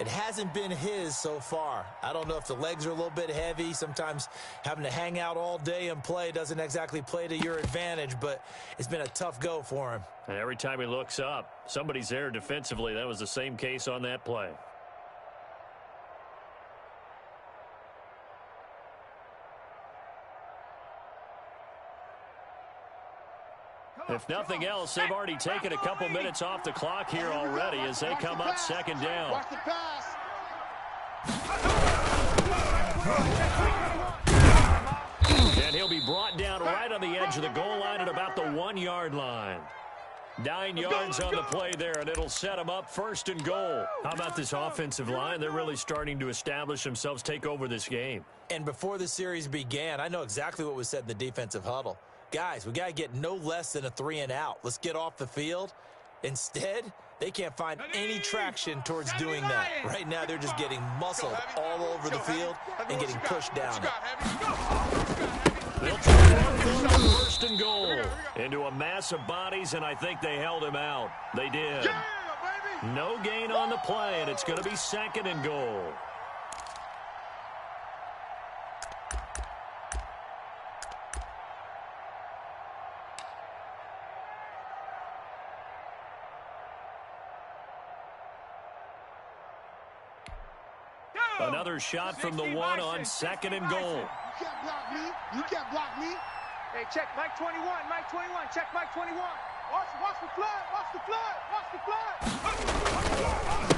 It hasn't been his so far. I don't know if the legs are a little bit heavy. Sometimes having to hang out all day and play doesn't exactly play to your advantage, but it's been a tough go for him. And every time he looks up, somebody's there defensively. That was the same case on that play. If nothing else, they've already taken a couple minutes off the clock here already as they come up second down. Watch the pass. And he'll be brought down right on the edge of the goal line at about the 1-yard line. 9 yards on the play there, and it'll set them up 1st and goal. How about this offensive line? They're really starting to establish themselves, take over this game. And before the series began, I know exactly what was said in the defensive huddle. Guys, we got to get no less than a 3-and-out. Let's get off the field. Instead, they can't find any traction towards doing that. Right now, they're just getting muscled all over the field and getting pushed down. They'll try one on 1st and goal into a mass of bodies, and I think they held him out. They did. No gain on the play, and it's going to be 2nd and goal. Another shot from the 1 on 2nd and goal. You can't block me. You can't block me. Hey, check Mike 21. Mike 21. Check Mike 21. Watch the flood. Watch the flood. Watch the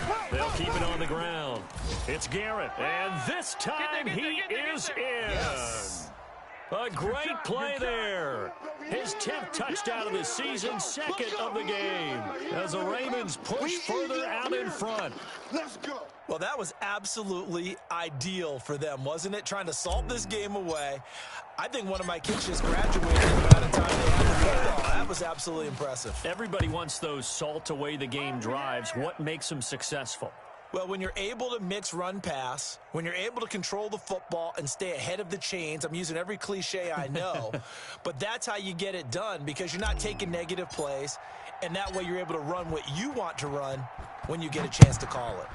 flood. They'll keep it on the ground. It's Garrett, and this time he is in. Yes. A great play there. His 10th touchdown of the season, 2nd of the game, as the Ravens push further out in front. Let's go. Well, that was absolutely ideal for them, wasn't it? Trying to salt this game away. I think one of my kids just graduated in the amount of time they had the football. That was absolutely impressive. Everybody wants those salt away the game drives. What makes them successful? Well, when you're able to mix run-pass, when you're able to control the football and stay ahead of the chains, I'm using every cliche I know, but that's how you get it done because you're not taking negative plays, and that way you're able to run what you want to run when you get a chance to call it.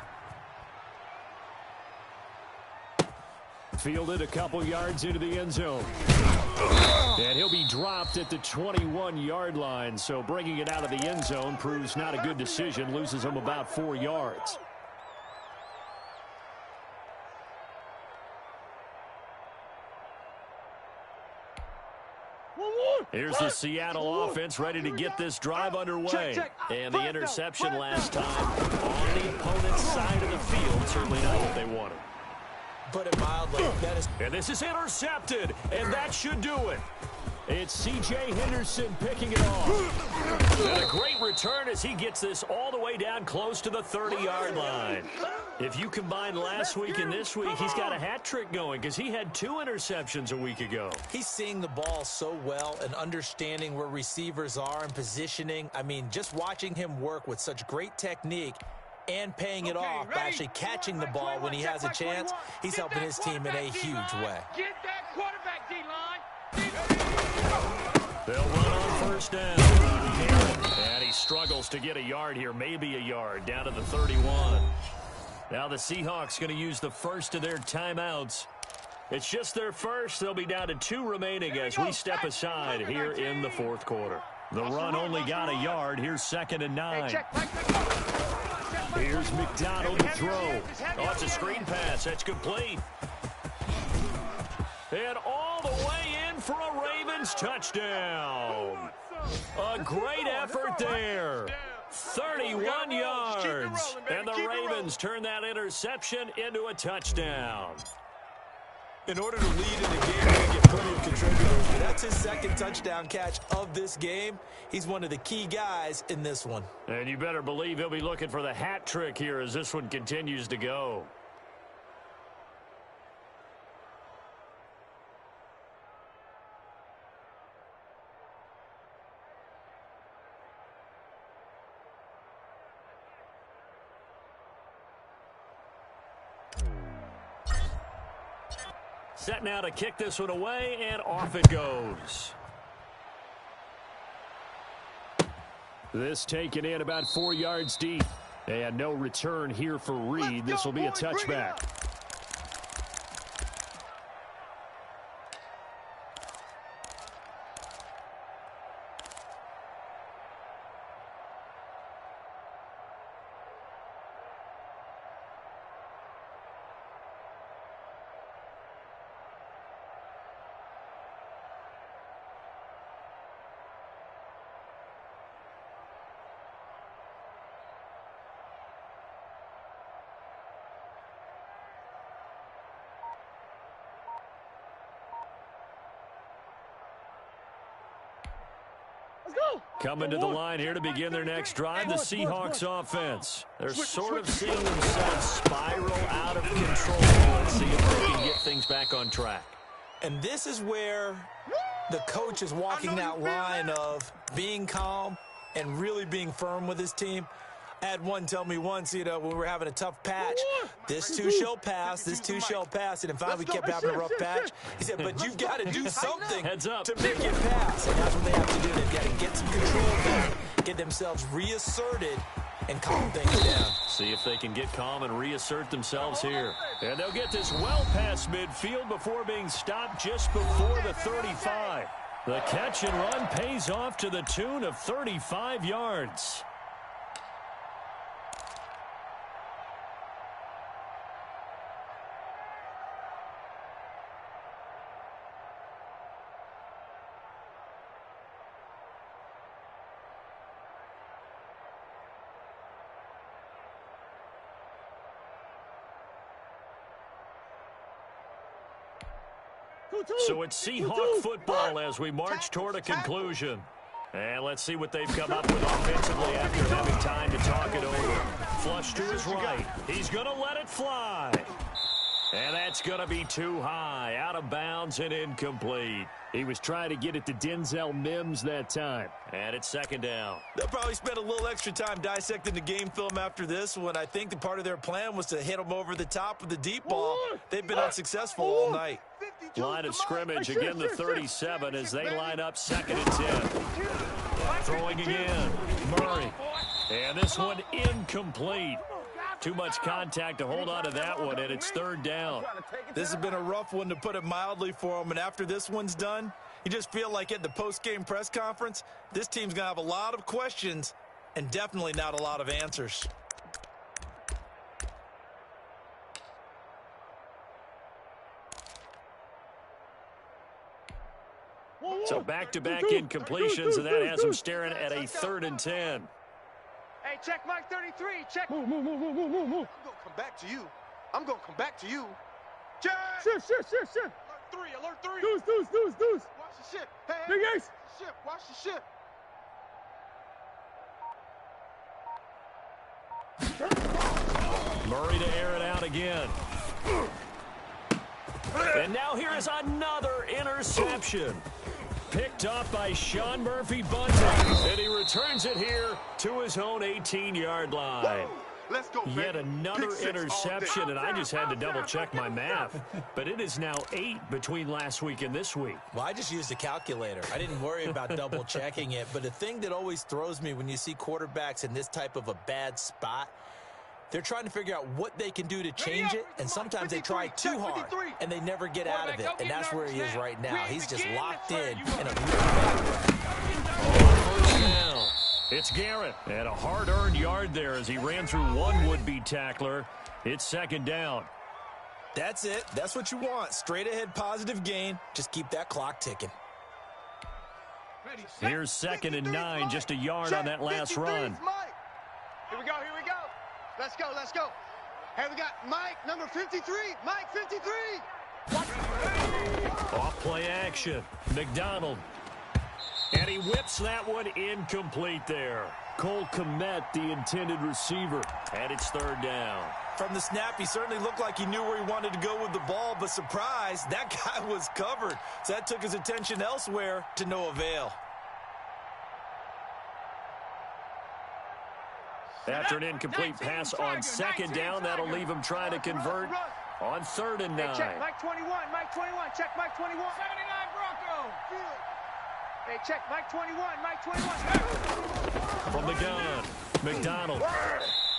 Fielded a couple yards into the end zone. And he'll be dropped at the 21-yard line, so bringing it out of the end zone proves not a good decision, loses him about 4 yards. Here's the Seattle offense ready to get this drive underway. And the interception last time on the opponent's side of the field. Certainly not what they wanted. Put it mildly. And this is intercepted, and that should do it. It's C.J. Henderson picking it off. And a great return as he gets this all the way down close to the 30-yard line. If you combine last week and this week, he's got a hat trick going because he had 2 interceptions a week ago. He's seeing the ball so well and understanding where receivers are and positioning. I mean, just watching him work with such great technique and paying it off by actually catching the ball when he has a chance, he's helping his team in a huge way. Get that quarterback, D-line. They'll run on 1st down. And he struggles to get a yard here, maybe a yard, down to the 31. Now the Seahawks going to use the first of their timeouts. It's just their first. They'll be down to 2 remaining as we step aside here in the 4th quarter. The run only got a yard. Here's 2nd and 9. Here's McDonald to throw. Oh, it's a screen pass. That's complete. And all the way in for a Ravens touchdown. A great effort there. 31 yards. And the Ravens turn that interception into a touchdown. In order to lead in the game, you're going to get plenty of contributors. But that's his 2nd touchdown catch of this game. He's one of the key guys in this one. And you better believe he'll be looking for the hat trick here as this one continues to go. Set now to kick this one away, and off it goes. This taken in about 4 yards deep. And no return here for Reed. This will be a touchback. Coming to the line here to begin their next drive, the Seahawks offense. They're sort of seeing themselves spiral out of control. Let's see if they can get things back on track. And this is where the coach is walking that line of being calm and really being firm with his team. I had one tell me once, when we were having a tough patch, this too shall pass, this too shall pass. And finally we kept having a rough patch. He said, but you've got to do something to make it pass. And that's what they have to do. They've got to get some control back, get themselves reasserted, and calm things down. See if they can get calm and reassert themselves here. And they'll get this well past midfield before being stopped just before the 35. The catch and run pays off to the tune of 35 yards. So it's Seahawk football as we march toward a conclusion. And let's see what they've come up with offensively after having time to talk it over. Flush to his right. He's going to let it fly. And that's going to be too high. Out of bounds and incomplete. He was trying to get it to Denzel Mims that time. And it's second down. They'll probably spend a little extra time dissecting the game film after this one. I think the part of their plan was to hit him over the top with the deep ball. They've been unsuccessful all night. Line of scrimmage, again the 37 as they line up 2nd and 10. Throwing again, Murray. And this one incomplete. Too much contact to hold on to that one, and it's 3rd down. This has been a rough one, to put it mildly, for him. And after this one's done, you just feel like at the post-game press conference, this team's going to have a lot of questions and definitely not a lot of answers. So back-to-back incompletions, and that has them staring at a 3rd and 10. Hey, check Mike 33. Check. Move. I'm going to come back to you. I'm going to come back to you. Check. Shift. Alert 3. Deuce. Watch the ship. Hey. Big Ace. Watch the ship. Murray to air it out again. And now here is another interception. Picked off by Sean Murphy-Bunting. And he returns it here to his own 18-yard line. Let's go, Yet another interception, and I just had to double-check my math. But it is now 8 between last week and this week. Well, I just used a calculator. I didn't worry about double-checking it. But the thing that always throws me when you see quarterbacks in this type of a bad spot, they're trying to figure out what they can do to change it, and sometimes they try too hard, and they never get out of it, and that's where he is right now. He's just locked in a really bad way. First down. It's Garrett, and a hard-earned yard there as he ran through one would-be tackler. It's 2nd down. That's it. That's what you want. Straight-ahead positive gain. Just keep that clock ticking. Here's 2nd and 9, just a yard on that last run. Here we go. Let's go. Hey, we got Mike, number 53. Mike, 53. Off play action. McDonald. And he whips that one incomplete there. Cole Kmet, the intended receiver. And it's 3rd down. From the snap, he certainly looked like he knew where he wanted to go with the ball, but surprise, that guy was covered. So that took his attention elsewhere to no avail. After an incomplete pass on 2nd down, that'll leave him trying to convert on 3rd and 9. Hey, check Mike 21. Check Mike 21. 79 Bronco. Hey, check Mike 21. From the gun, McDonald.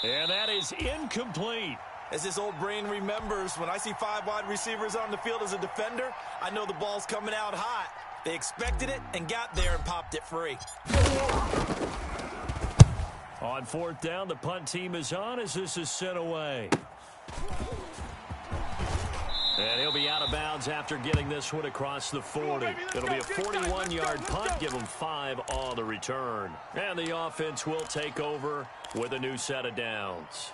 And that is incomplete. As this old brain remembers, when I see 5 wide receivers on the field as a defender, I know the ball's coming out hot. They expected it and got there and popped it free. On 4th down, the punt team is on as this is sent away. And he'll be out of bounds after getting this one across the 40. It'll be a 41-yard punt, give them 5 on the return. And the offense will take over with a new set of downs.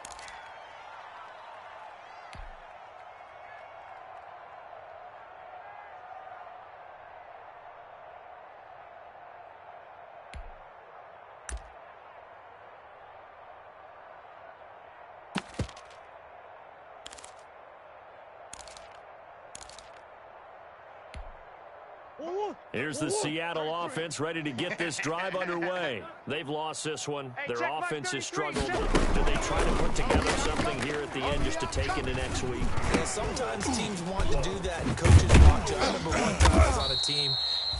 Here's the Seattle offense ready to get this drive underway. They've lost this one. Their offense has struggled. Do they try to put together something here at the end just to take into next week? Yeah, sometimes teams want to do that, and coaches want to. I remember one time I was on a team,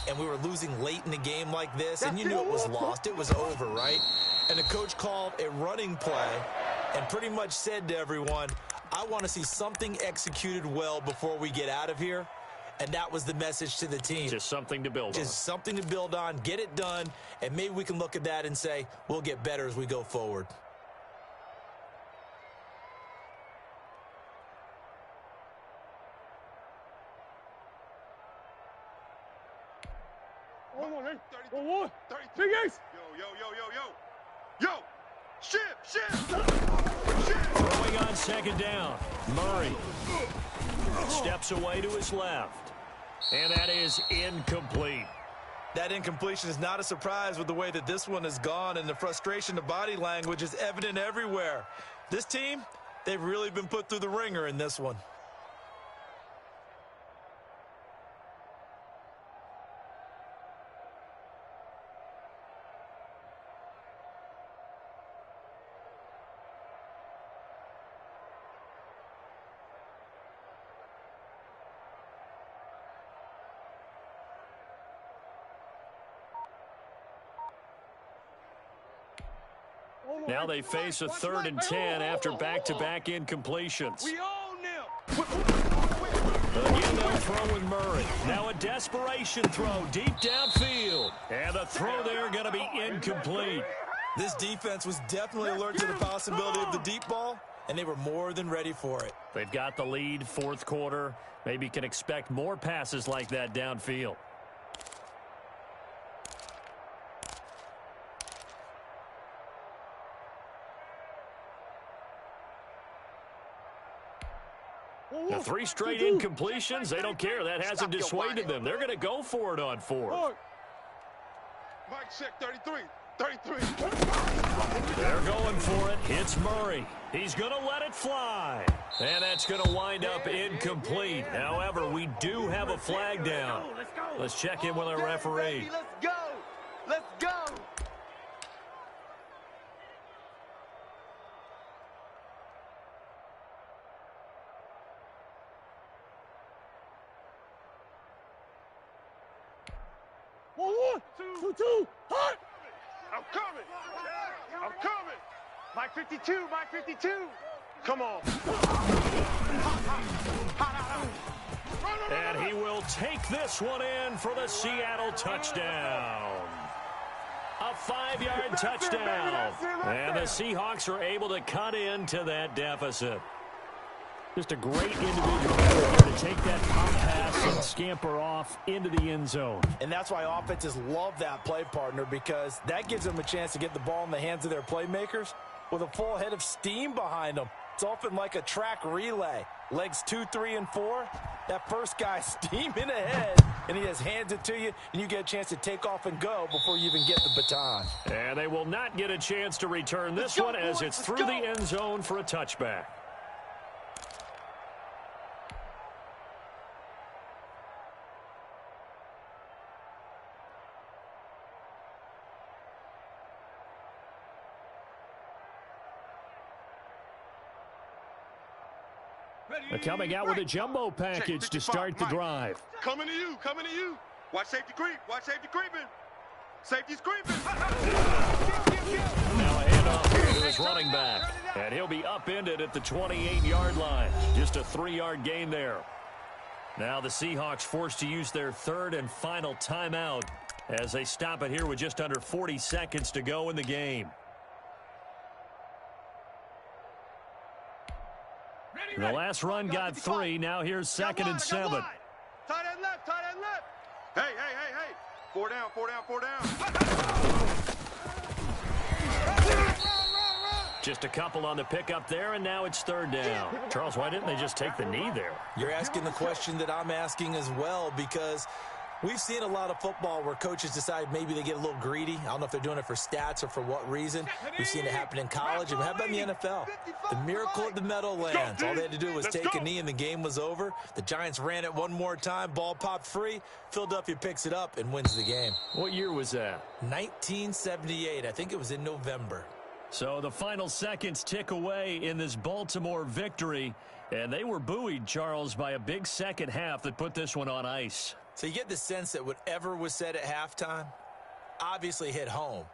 and we were losing late in the game like this, and you knew it was lost. It was over, right? And the coach called a running play and pretty much said to everyone, I want to see something executed well before we get out of here. And that was the message to the team. Just something to build on. Just something to build on, get it done, and maybe we can look at that and say, we'll get better as we go forward. Hold on, hey. 1, 2, guys. Yo, shift. Throwing on 2nd down. Murray steps away to his left. And that is incomplete. That incompletion is not a surprise with the way that this one has gone, and the frustration of body language is evident everywhere. This team, they've really been put through the ringer in this one. Now they face a 3rd and 10 after back-to-back incompletions. We own them. Again, they'll throw with Murray. Now a desperation throw deep downfield. And the throw there going to be incomplete. This defense was definitely alert to the possibility of the deep ball, and they were more than ready for it. They've got the lead, 4th quarter. Maybe can expect more passes like that downfield. The 3 straight incompletions, they don't care. That hasn't dissuaded them. They're going to go for it on 4th. Mike check 33. They're going for it. It's Murray. He's going to let it fly. And that's going to wind up incomplete. However, we do have a flag down. Let's check in with our referee. Let's go. 1, 2, hot! I'm coming. Mike 52. Come on. And he will take this one in for the Seattle touchdown. A 5-yard touchdown. And the Seahawks are able to cut into that deficit. Just a great individual effort to take that pop pass and scamper off into the end zone. And that's why offenses love that play partner, because that gives them a chance to get the ball in the hands of their playmakers with a full head of steam behind them. It's often like a track relay. Legs 2, 3, and 4. That first guy steaming ahead, and he just hands it to you, and you get a chance to take off and go before you even get the baton. And they will not get a chance to return this one as it's through the end zone for a touchback. They're coming out with a jumbo package to start the drive. Coming to you. Watch safety creeping. Safety's creeping. Now a off here to his running back. And he'll be upended at the 28-yard line. Just a 3-yard gain there. Now the Seahawks forced to use their third and final timeout as they stop it here with just under 40 seconds to go in the game. The last run got 3. Now here's 2nd and 7. Tight end left, tight end left. Hey. 4 down. Just a couple on the pickup there, and now it's 3rd down. Charles, why didn't they just take the knee there? You're asking the question that I'm asking as well, because we've seen a lot of football where coaches decide maybe they get a little greedy. I don't know if they're doing it for stats or for what reason. We've seen it happen in college, and how about in the NFL? The miracle at the Meadowlands. All they had to do was take a knee, and the game was over. The Giants ran it one more time. Ball popped free. Philadelphia picks it up and wins the game. What year was that? 1978. I think it was in November. So the final seconds tick away in this Baltimore victory, and they were buoyed, Charles, by a big second half that put this one on ice. So you get the sense that whatever was said at halftime obviously hit home.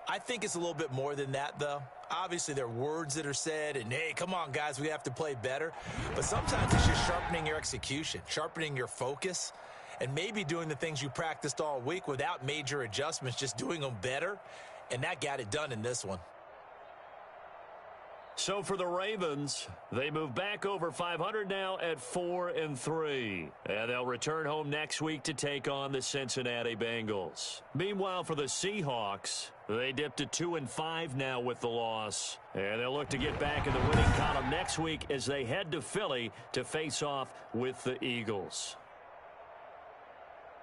I think it's a little bit more than that, though. Obviously, there are words that are said, and, hey, come on, guys, we have to play better. But sometimes it's just sharpening your execution, sharpening your focus, and maybe doing the things you practiced all week without major adjustments, just doing them better. And that got it done in this one. So for the Ravens, they move back over 500 now at 4-3. And they'll return home next week to take on the Cincinnati Bengals. Meanwhile, for the Seahawks, they dipped to 2-5 now with the loss. And they'll look to get back in the winning column next week as they head to Philly to face off with the Eagles.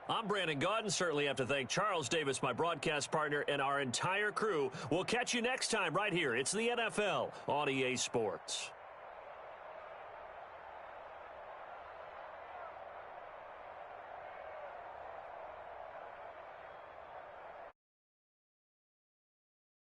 I'm Brandon Gaudin. Certainly have to thank Charles Davis, my broadcast partner, and our entire crew. We'll catch you next time right here. It's the NFL on EA Sports.